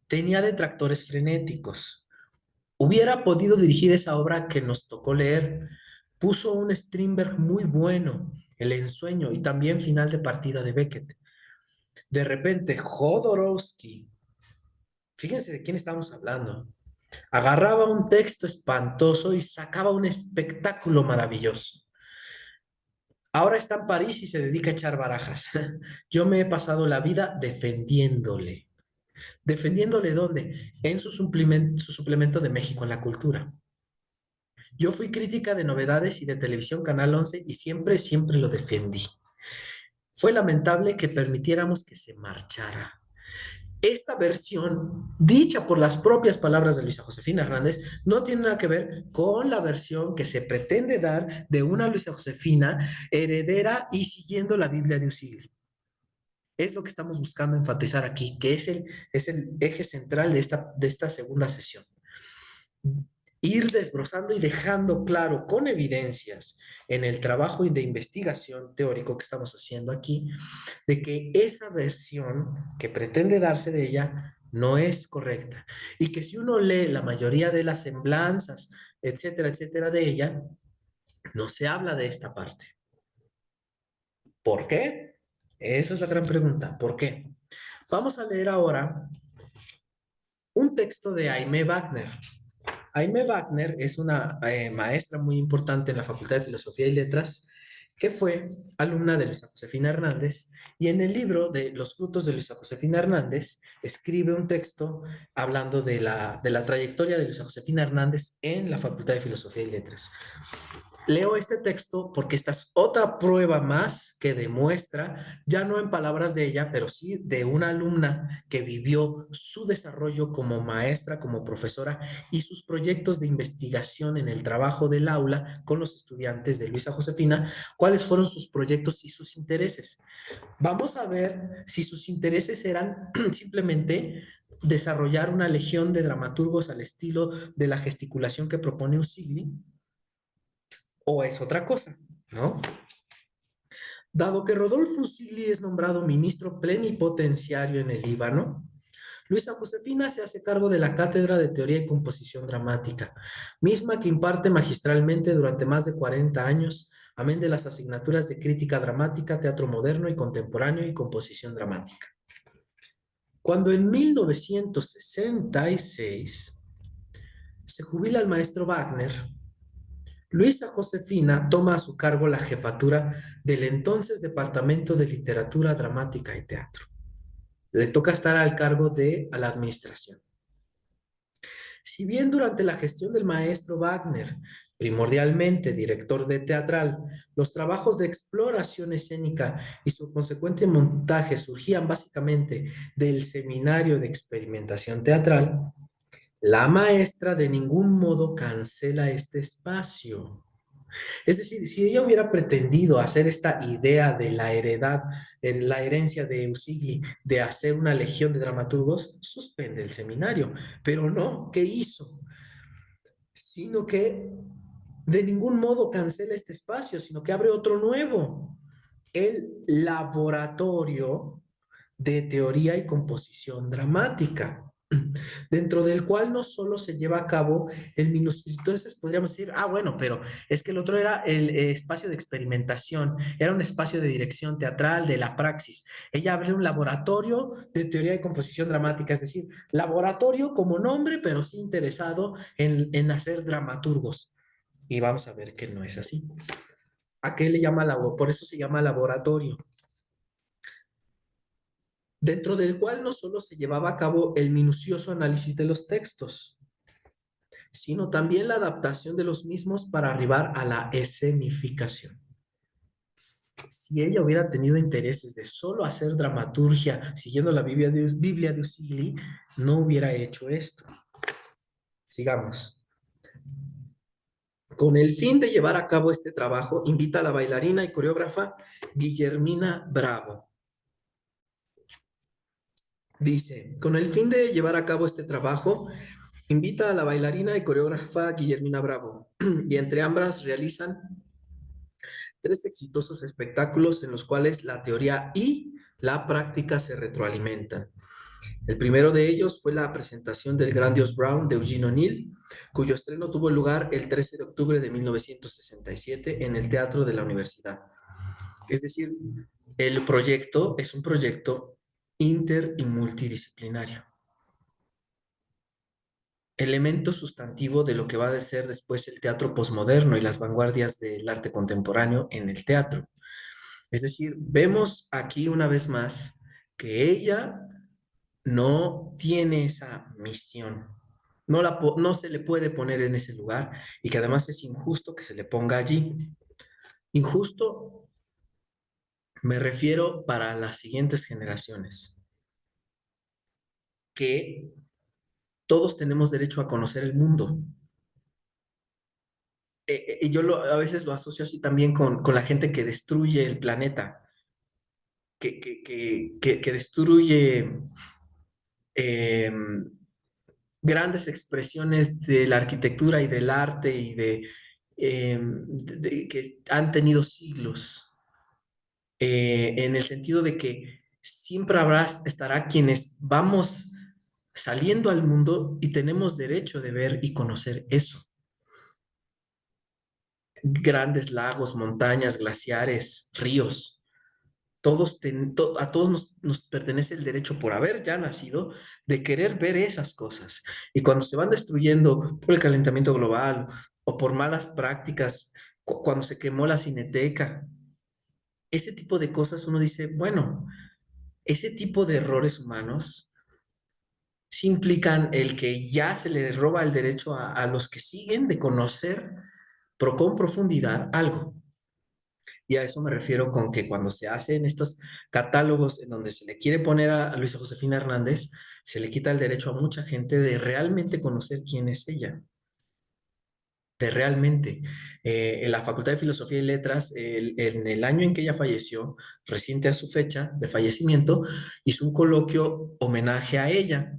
Tenía detractores frenéticos. Hubiera podido dirigir esa obra que nos tocó leer. Puso un Strindberg muy bueno, El ensueño y también Final de partida de Beckett. De repente, Jodorowsky, fíjense de quién estamos hablando, agarraba un texto espantoso y sacaba un espectáculo maravilloso. Ahora está en París y se dedica a echar barajas. Yo me he pasado la vida defendiéndole. ¿Defendiéndole dónde? En su suplemento de México en la cultura. Yo fui crítica de novedades y de televisión Canal 11 y siempre lo defendí. Fue lamentable que permitiéramos que se marchara. Esta versión, dicha por las propias palabras de Luisa Josefina Hernández, no tiene nada que ver con la versión que se pretende dar de una Luisa Josefina heredera y siguiendo la Biblia de Usigli. Es lo que estamos buscando enfatizar aquí, que es el eje central de esta segunda sesión. Ir desbrozando y dejando claro con evidencias en el trabajo de investigación teórico que estamos haciendo aquí, de que esa versión que pretende darse de ella no es correcta y que si uno lee la mayoría de las semblanzas, etcétera, etcétera, de ella, no se habla de esta parte. ¿Por qué? Esa es la gran pregunta. ¿Por qué? Vamos a leer ahora un texto de Aimé Wagner. Aimé Wagner es una maestra muy importante en la Facultad de Filosofía y Letras que fue alumna de Luisa Josefina Hernández y en el libro de Los frutos de Luisa Josefina Hernández escribe un texto hablando de la trayectoria de Luisa Josefina Hernández en la Facultad de Filosofía y Letras. Leo este texto porque esta es otra prueba más que demuestra, ya no en palabras de ella, pero sí de una alumna que vivió su desarrollo como maestra, como profesora y sus proyectos de investigación en el trabajo del aula con los estudiantes de Luisa Josefina, cuáles fueron sus proyectos y sus intereses. Vamos a ver si sus intereses eran simplemente desarrollar una legión de dramaturgos al estilo de la gesticulación que propone Usigli, o es otra cosa, ¿no? Dado que Rodolfo Usigli es nombrado ministro plenipotenciario en el Líbano, Luisa Josefina se hace cargo de la Cátedra de Teoría y Composición Dramática, misma que imparte magistralmente durante más de 40 años, amén de las asignaturas de Crítica Dramática, Teatro Moderno y Contemporáneo y Composición Dramática. Cuando en 1966 se jubila el maestro Wagner, Luisa Josefina toma a su cargo la jefatura del entonces Departamento de Literatura Dramática y Teatro. Le toca estar al cargo de la administración. Si bien durante la gestión del maestro Wagner, primordialmente director de teatral, los trabajos de exploración escénica y su consecuente montaje surgían básicamente del seminario de experimentación teatral, la maestra de ningún modo cancela este espacio. Es decir, si ella hubiera pretendido hacer esta idea de la la herencia de Usigli, de hacer una legión de dramaturgos, suspende el seminario. Pero no, ¿qué hizo? Sino que de ningún modo cancela este espacio, sino que abre otro nuevo, el laboratorio de teoría y composición dramática, dentro del cual no solo se lleva a cabo el minucioso, entonces podríamos decir, ah, bueno, pero es que el otro era el espacio de experimentación, era un espacio de dirección teatral, de la praxis. Ella abre un laboratorio de teoría y composición dramática, es decir, laboratorio como nombre, pero sí interesado en hacer dramaturgos. Y vamos a ver que no es así. ¿A qué le llama por eso se llama laboratorio? dentro del cual no solo se llevaba a cabo el minucioso análisis de los textos, sino también la adaptación de los mismos para arribar a la escenificación. Si ella hubiera tenido intereses de solo hacer dramaturgia siguiendo la Biblia de Usigli, no hubiera hecho esto. Sigamos. Con el fin de llevar a cabo este trabajo, invita a la bailarina y coreógrafa Guillermina Bravo. Dice, con el fin de llevar a cabo este trabajo, invita a la bailarina y coreógrafa Guillermina Bravo, y entre ambas realizan 3 exitosos espectáculos en los cuales la teoría y la práctica se retroalimentan. El primero de ellos fue la presentación del Gran Dios Brown de Eugene O'Neill, cuyo estreno tuvo lugar el 13 de octubre de 1967 en el Teatro de la Universidad. Es decir, el proyecto es un proyecto inter y multidisciplinario. Elemento sustantivo de lo que va a ser después el teatro posmoderno y las vanguardias del arte contemporáneo en el teatro. Es decir, vemos aquí una vez más que ella no tiene esa misión, no se le puede poner en ese lugar y que además es injusto que se le ponga allí. Injusto me refiero para las siguientes generaciones, que todos tenemos derecho a conocer el mundo. Yo a veces lo asocio así también con la gente que destruye el planeta, que destruye eh, grandes expresiones de la arquitectura y del arte y que han tenido siglos, en el sentido de que siempre estará quienes vamos saliendo al mundo y tenemos derecho de ver y conocer eso. Grandes lagos, montañas, glaciares, ríos. A todos nos pertenece el derecho por haber ya nacido de querer ver esas cosas. Y cuando se van destruyendo por el calentamiento global o por malas prácticas, cuando se quemó la Cineteca, ese tipo de cosas uno dice, bueno, ese tipo de errores humanos sí implican el que ya se le roba el derecho a los que siguen de conocer con profundidad algo. Y a eso me refiero con que cuando se hacen estos catálogos en donde se le quiere poner a Luisa Josefina Hernández, se le quita el derecho a mucha gente de realmente conocer quién es ella, de realmente. En la Facultad de Filosofía y Letras, en el año en que ella falleció, reciente a su fecha de fallecimiento, hizo un coloquio homenaje a ella.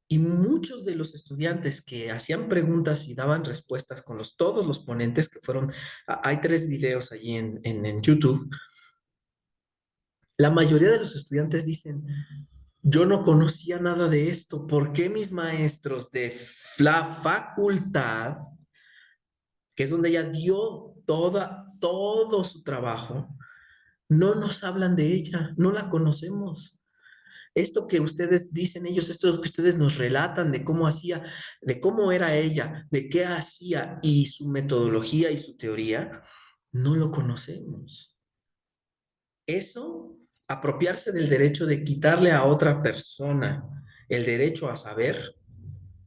Y muchos de los estudiantes que hacían preguntas y daban respuestas con todos los ponentes que fueron, hay 3 videos allí en YouTube. La mayoría de los estudiantes dicen, yo no conocía nada de esto, ¿por qué mis maestros de la facultad, que es donde ella dio todo su trabajo, no nos hablan de ella, no la conocemos? Esto que ustedes dicen ellos, esto que ustedes nos relatan de cómo hacía, de cómo era ella, de qué hacía y su metodología y su teoría, no lo conocemos. Eso, apropiarse del derecho de quitarle a otra persona el derecho a saber,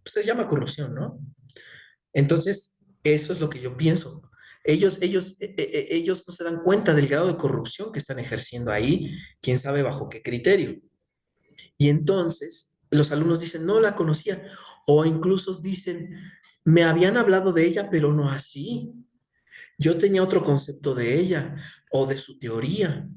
pues se llama corrupción, ¿no? Entonces, eso es lo que yo pienso. Ellos no se dan cuenta del grado de corrupción que están ejerciendo ahí, quién sabe bajo qué criterio. Y entonces los alumnos dicen, no la conocía, o incluso dicen, me habían hablado de ella, pero no así. Yo tenía otro concepto de ella o de su teoría.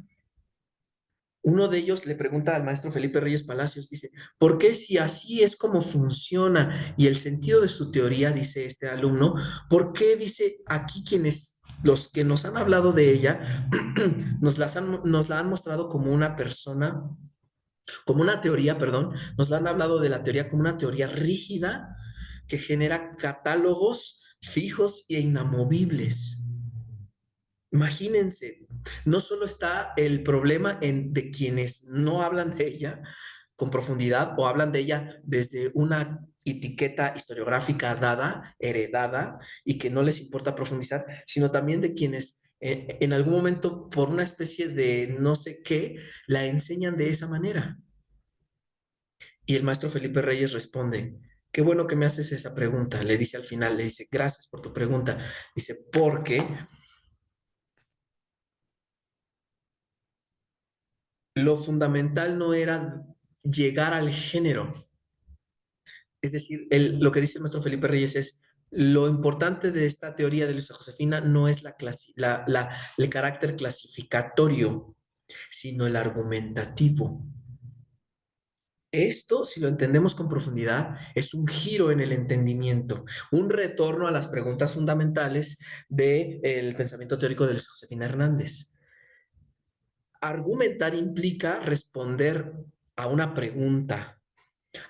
Uno de ellos le pregunta al maestro Felipe Reyes Palacios, dice, ¿por qué si así es como funciona y el sentido de su teoría, dice este alumno, por qué dice aquí los que nos han hablado de ella, nos la han mostrado como una persona, como una teoría, perdón, nos la han hablado de la teoría como una teoría rígida que genera catálogos fijos e inamovibles? Imagínense, no solo está el problema de quienes no hablan de ella con profundidad o hablan de ella desde una etiqueta historiográfica dada, heredada, y que no les importa profundizar, sino también de quienes en algún momento, por una especie de no sé qué, la enseñan de esa manera. Y el maestro Felipe Reyes responde, qué bueno que me haces esa pregunta. Le dice al final, le dice, gracias por tu pregunta. Dice, porque lo fundamental no era llegar al género. Es decir, lo que dice el maestro Felipe Reyes es, lo importante de esta teoría de Luisa Josefina no es el carácter clasificatorio, sino el argumentativo. Esto, si lo entendemos con profundidad, es un giro en el entendimiento, un retorno a las preguntas fundamentales del pensamiento teórico de Luis Josefina Hernández. Argumentar implica responder a una pregunta.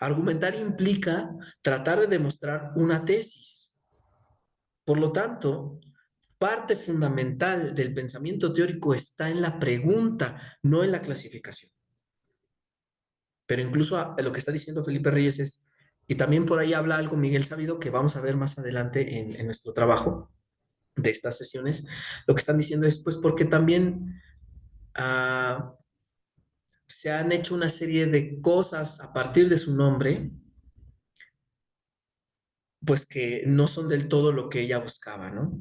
Argumentar implica tratar de demostrar una tesis. Por lo tanto, parte fundamental del pensamiento teórico está en la pregunta, no en la clasificación. Pero incluso a lo que está diciendo Felipe Reyes es, y también por ahí habla algo Miguel Sabido que vamos a ver más adelante en nuestro trabajo de estas sesiones, lo que están diciendo es, pues porque también se han hecho una serie de cosas a partir de su nombre, pues que no son del todo lo que ella buscaba, ¿no?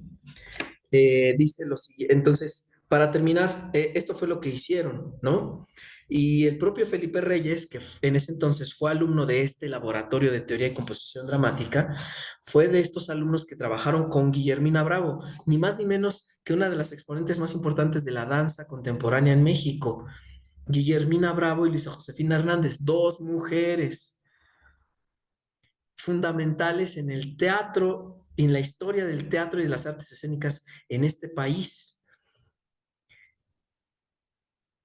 Dice lo siguiente, entonces, para terminar, esto fue lo que hicieron, ¿no? Y el propio Felipe Reyes, que en ese entonces fue alumno de este laboratorio de teoría y composición dramática, fue de estos alumnos que trabajaron con Guillermina Bravo, ni más ni menos que una de las exponentes más importantes de la danza contemporánea en México. Guillermina Bravo y Luisa Josefina Hernández, dos mujeres fundamentales en el teatro, en la historia del teatro y de las artes escénicas en este país.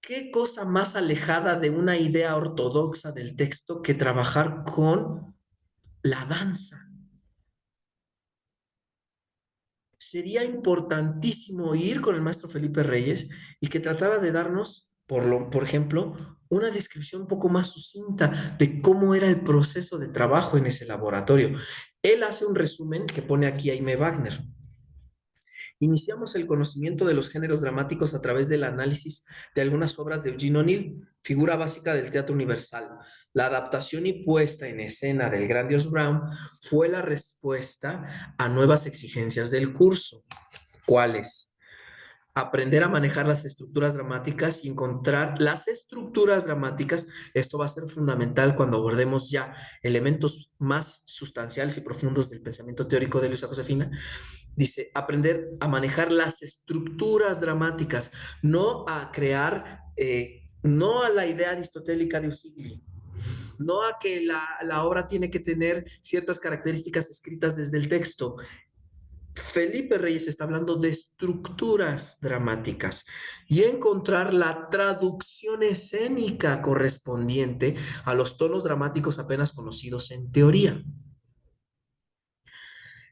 ¿Qué cosa más alejada de una idea ortodoxa del texto que trabajar con la danza? Sería importantísimo ir con el maestro Felipe Reyes y que tratara de darnos, por ejemplo, una descripción un poco más sucinta de cómo era el proceso de trabajo en ese laboratorio. Él hace un resumen que pone aquí Aimé Wagner. Iniciamos el conocimiento de los géneros dramáticos a través del análisis de algunas obras de Eugene O'Neill, figura básica del teatro universal. La adaptación y puesta en escena del Gran Dios Brown fue la respuesta a nuevas exigencias del curso. ¿Cuáles? Aprender a manejar las estructuras dramáticas y encontrar las estructuras dramáticas. Esto va a ser fundamental cuando abordemos ya elementos más sustanciales y profundos del pensamiento teórico de Luisa Josefina. Dice, aprender a manejar las estructuras dramáticas, no a crear, no a la idea aristotélica de Usigli, no a que la obra tiene que tener ciertas características escritas desde el texto. Felipe Reyes está hablando de estructuras dramáticas y encontrar la traducción escénica correspondiente a los tonos dramáticos apenas conocidos en teoría.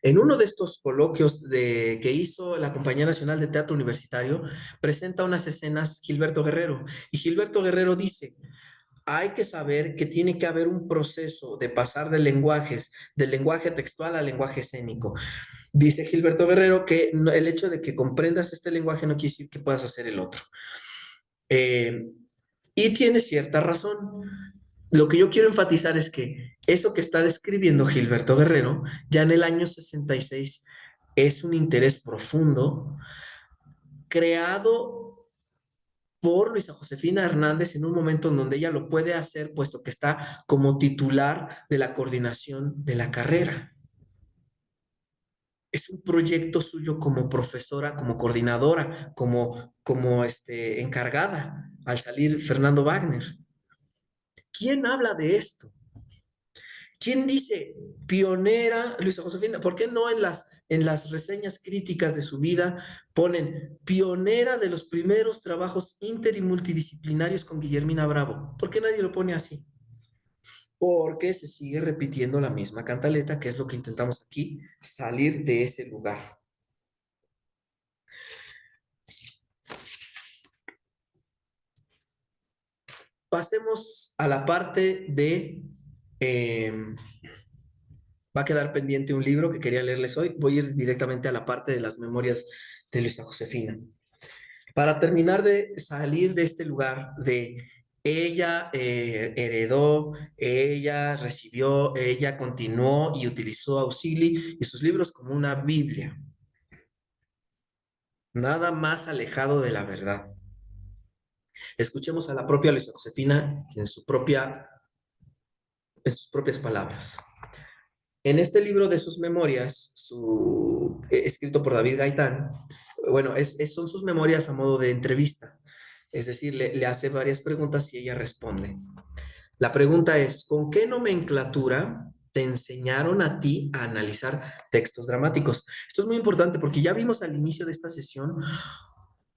En uno de estos coloquios que hizo la Compañía Nacional de Teatro Universitario, presenta unas escenas Gilberto Guerrero. Y Gilberto Guerrero dice, hay que saber que tiene que haber un proceso de pasar de lenguajes, del lenguaje textual al lenguaje escénico. Dice Gilberto Guerrero que el hecho de que comprendas este lenguaje no quiere decir que puedas hacer el otro. Eh, y tiene cierta razón. Lo que yo quiero enfatizar es que eso que está describiendo Gilberto Guerrero, ya en el año 66, es un interés profundo creado por Luisa Josefina Hernández en un momento en donde ella lo puede hacer, puesto que está como titular de la coordinación de la carrera. Es un proyecto suyo como profesora, como coordinadora, como encargada al salir Fernando Wagner. ¿Quién habla de esto? ¿Quién dice pionera Luisa Josefina? ¿Por qué no en las reseñas críticas de su vida ponen pionera de los primeros trabajos inter y multidisciplinarios con Guillermina Bravo? ¿Por qué nadie lo pone así? Porque se sigue repitiendo la misma cantaleta, que es lo que intentamos aquí, salir de ese lugar. Pasemos a la parte de... va a quedar pendiente un libro que quería leerles hoy. Voy a ir directamente a la parte de las memorias de Luisa Josefina. Para terminar de salir de este lugar de Ella heredó, ella recibió, ella continuó y utilizó Auxili y sus libros como una Biblia. Nada más alejado de la verdad. Escuchemos a la propia Luisa Josefina en sus propias palabras. En este libro de sus memorias, escrito por David Gaitán, bueno, son sus memorias a modo de entrevista. Es decir, le hace varias preguntas y ella responde. La pregunta es, ¿con qué nomenclatura te enseñaron a ti a analizar textos dramáticos? Esto es muy importante porque ya vimos al inicio de esta sesión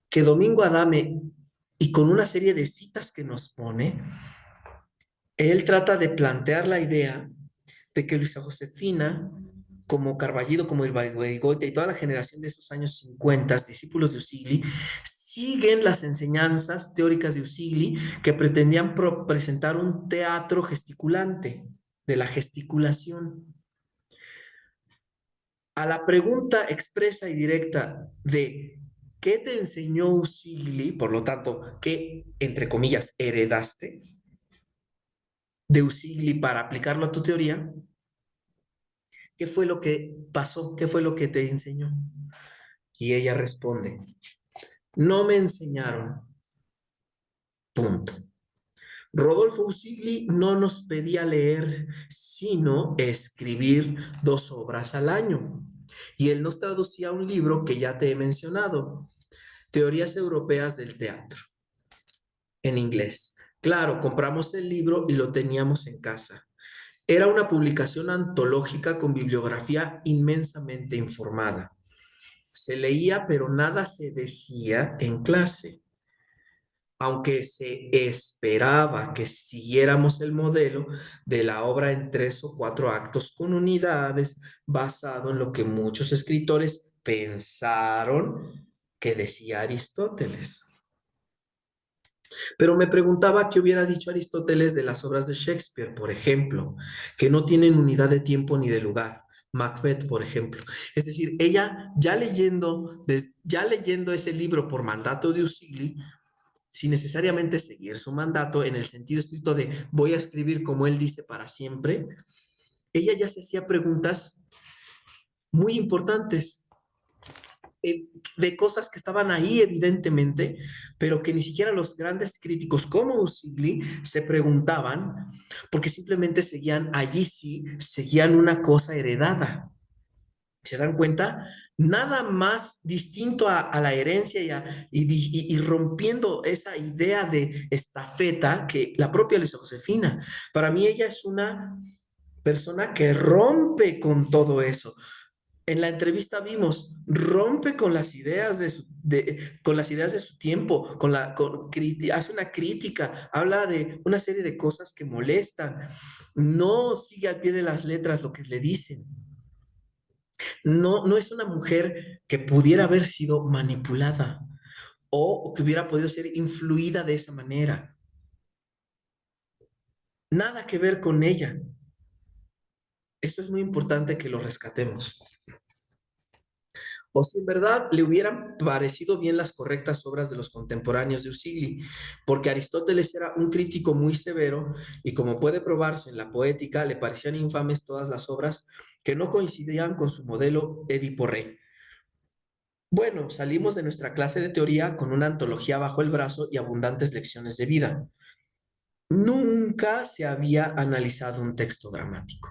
que Domingo Adame, y con una serie de citas que nos pone, él trata de plantear la idea de que Luisa Josefina, como Carballido, como Irigoyen y toda la generación de esos años 50, discípulos de Usigli, siguen las enseñanzas teóricas de Usigli que pretendían presentar un teatro gesticulante, de la gesticulación. A la pregunta expresa y directa de ¿qué te enseñó Usigli? Por lo tanto, ¿qué, entre comillas, heredaste de Usigli para aplicarlo a tu teoría? ¿Qué fue lo que pasó? ¿Qué fue lo que te enseñó? Y ella responde, no me enseñaron, punto. Rodolfo Usigli no nos pedía leer, sino escribir 2 obras al año. Y él nos traducía un libro que ya te he mencionado, Teorías Europeas del Teatro, en inglés. Claro, compramos el libro y lo teníamos en casa. Era una publicación antológica con bibliografía inmensamente informada. Se leía, pero nada se decía en clase. Aunque se esperaba que siguiéramos el modelo de la obra en 3 o 4 actos con unidades, basado en lo que muchos escritores pensaron que decía Aristóteles. Pero me preguntaba qué hubiera dicho Aristóteles de las obras de Shakespeare, por ejemplo, que no tienen unidad de tiempo ni de lugar. Macbeth, por ejemplo. Es decir, ella ya leyendo ese libro por mandato de Usigli, sin necesariamente seguir su mandato en el sentido estricto de voy a escribir como él dice para siempre, ella ya se hacía preguntas muy importantes eh, de cosas que estaban ahí evidentemente, pero que ni siquiera los grandes críticos como Usigli se preguntaban, porque simplemente seguían allí sí, seguían una cosa heredada. ¿Se dan cuenta? Nada más distinto a la herencia y rompiendo esa idea de estafeta que la propia Luisa Josefina. Para mí ella es una persona que rompe con todo eso. En la entrevista vimos, rompe con las ideas con las ideas de su tiempo, hace una crítica, habla de una serie de cosas que molestan, no sigue al pie de las letras lo que le dicen. No, no es una mujer que pudiera haber sido manipulada o que hubiera podido ser influida de esa manera. Nada que ver con ella. Esto es muy importante que lo rescatemos. O si en verdad le hubieran parecido bien las correctas obras de los contemporáneos de Usigli, porque Aristóteles era un crítico muy severo y como puede probarse en la poética, le parecían infames todas las obras que no coincidían con su modelo Edipo Rey. Bueno, salimos de nuestra clase de teoría con una antología bajo el brazo y abundantes lecciones de vida. Nunca se había analizado un texto dramático.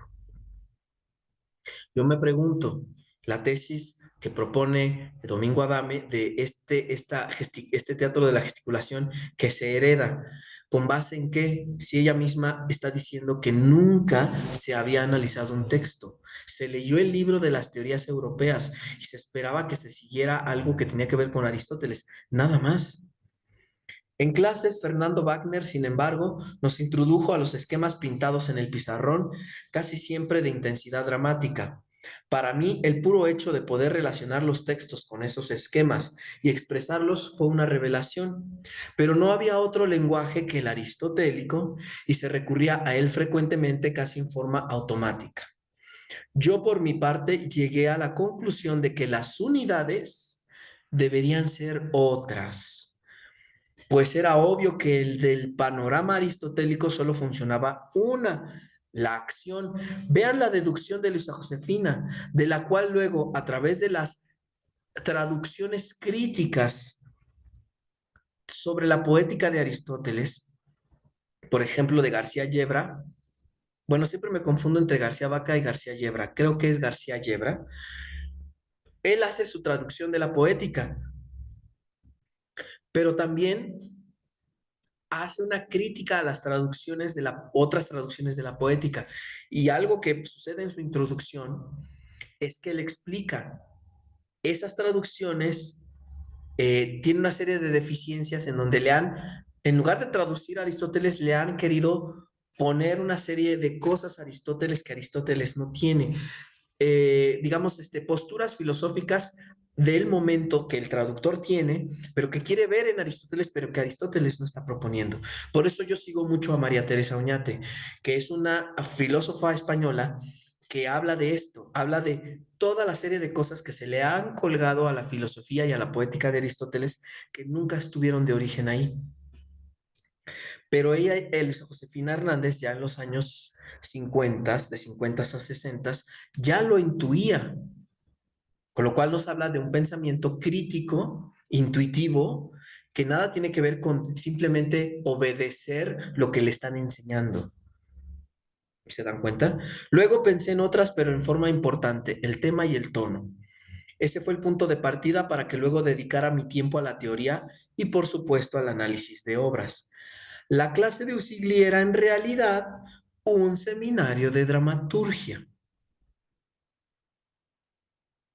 Yo me pregunto, la tesis que propone Domingo Adame de este teatro de la gesticulación que se hereda, ¿con base en qué? Si ella misma está diciendo que nunca se había analizado un texto. Se leyó el libro de las teorías europeas y se esperaba que se siguiera algo que tenía que ver con Aristóteles, nada más. En clases, Fernando Wagner, sin embargo, nos introdujo a los esquemas pintados en el pizarrón, casi siempre de intensidad dramática. Para mí, el puro hecho de poder relacionar los textos con esos esquemas y expresarlos fue una revelación, pero no había otro lenguaje que el aristotélico y se recurría a él frecuentemente casi en forma automática. Yo, por mi parte, llegué a la conclusión de que las unidades deberían ser otras. Pues era obvio que el del panorama aristotélico solo funcionaba una, la acción. Vean la deducción de Luisa Josefina, de la cual luego, a través de las traducciones críticas sobre la poética de Aristóteles, por ejemplo, de García Yebra, bueno, siempre me confundo entre García Vaca y García Yebra, creo que es García Yebra, él hace su traducción de la poética, pero también hace una crítica a las traducciones de otras traducciones de la poética. Y algo que sucede en su introducción es que él explica esas traducciones tienen una serie de deficiencias en donde en lugar de traducir a Aristóteles, le han querido poner una serie de cosas a Aristóteles que Aristóteles no tiene. Digamos, posturas filosóficas del momento que el traductor tiene, pero que quiere ver en Aristóteles, pero que Aristóteles no está proponiendo. Por eso yo sigo mucho a María Teresa Oñate, que es una filósofa española que habla de esto, habla de toda la serie de cosas que se le han colgado a la filosofía y a la poética de Aristóteles que nunca estuvieron de origen ahí. Pero ella, Luisa Josefina Hernández, ya en los años 50, de 50 a 60, ya lo intuía, con lo cual nos habla de un pensamiento crítico, intuitivo, que nada tiene que ver con simplemente obedecer lo que le están enseñando. ¿Se dan cuenta? Luego pensé en otras, pero en forma importante, el tema y el tono. Ese fue el punto de partida para que luego dedicara mi tiempo a la teoría y, por supuesto, al análisis de obras. La clase de Usigli era en realidad un seminario de dramaturgia.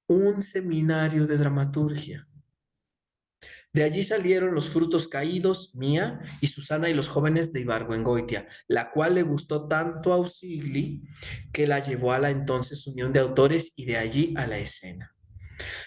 Un seminario de dramaturgia. De allí salieron Los frutos caídos, Mía y Susana y los jóvenes de Ibargüengoitia, la cual le gustó tanto a Usigli que la llevó a la entonces Unión de Autores y de allí a la escena.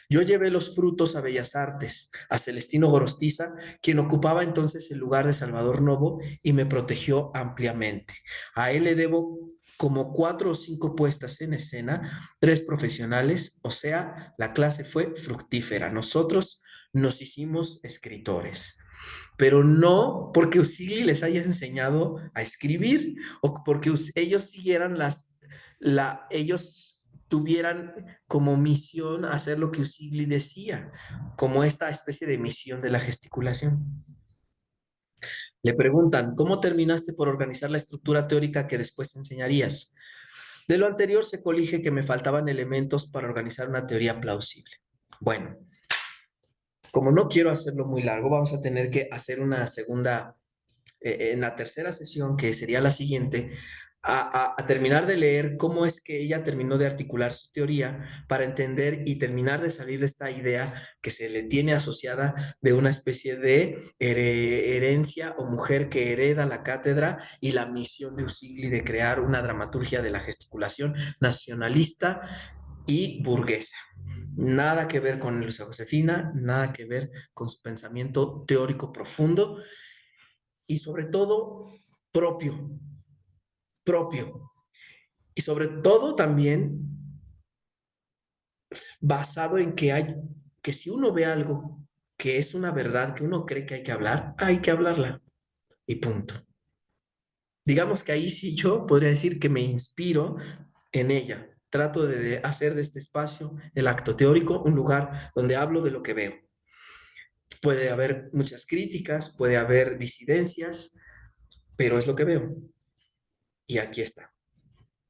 Yo llevé los frutos a Bellas Artes, a Celestino Gorostiza, quien ocupaba entonces el lugar de Salvador Novo y me protegió ampliamente. A él le debo como 4 o 5 puestas en escena, 3 profesionales, o sea, la clase fue fructífera. Nosotros nos hicimos escritores, pero no porque Usigli les haya enseñado a escribir o porque ellos siguieran ellos tuvieran como misión hacer lo que Usigli decía, como esta especie de misión de la gesticulación. Le preguntan, ¿cómo terminaste por organizar la estructura teórica que después enseñarías? De lo anterior se colige que me faltaban elementos para organizar una teoría plausible. Bueno, como no quiero hacerlo muy largo, vamos a tener que hacer una segunda en la tercera sesión, que sería la siguiente, a terminar de leer cómo es que ella terminó de articular su teoría para entender y terminar de salir de esta idea que se le tiene asociada de una especie de herencia o mujer que hereda la cátedra y la misión de Usigli de crear una dramaturgia de la gesticulación nacionalista y burguesa. Nada que ver con Luisa Josefina, nada que ver con su pensamiento teórico profundo y sobre todo propio, propio. Y sobre todo también basado en que si uno ve algo que es una verdad que uno cree que hay que hablarla y punto. Digamos que ahí sí yo podría decir que me inspiro en ella. Trato de hacer de este espacio, el acto teórico, un lugar donde hablo de lo que veo. Puede haber muchas críticas, puede haber disidencias, pero es lo que veo. Y aquí está.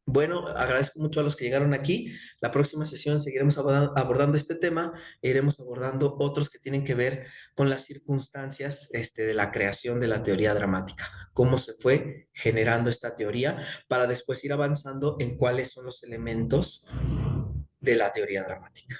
Bueno, agradezco mucho a los que llegaron aquí. La próxima sesión seguiremos abordando este tema e iremos abordando otros que tienen que ver con las circunstancias de la creación de la teoría dramática, cómo se fue generando esta teoría para después ir avanzando en cuáles son los elementos de la teoría dramática.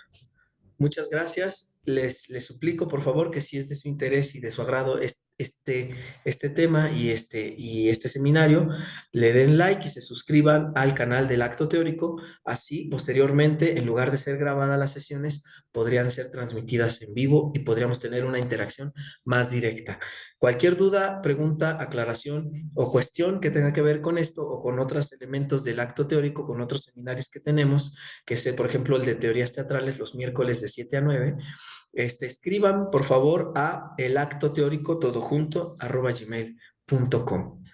Muchas gracias. Les suplico, por favor, que si es de su interés y de su agrado este tema y este seminario, le den like y se suscriban al canal del Acto Teórico. Así, posteriormente, en lugar de ser grabadas las sesiones, podrían ser transmitidas en vivo y podríamos tener una interacción más directa. Cualquier duda, pregunta, aclaración o cuestión que tenga que ver con esto o con otros elementos del Acto Teórico, con otros seminarios que tenemos, que es, por ejemplo, el de teorías teatrales los miércoles de 7 a 9, Escriban, por favor, a elactoteórico todo junto @gmail.com.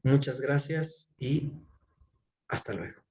Muchas gracias y hasta luego.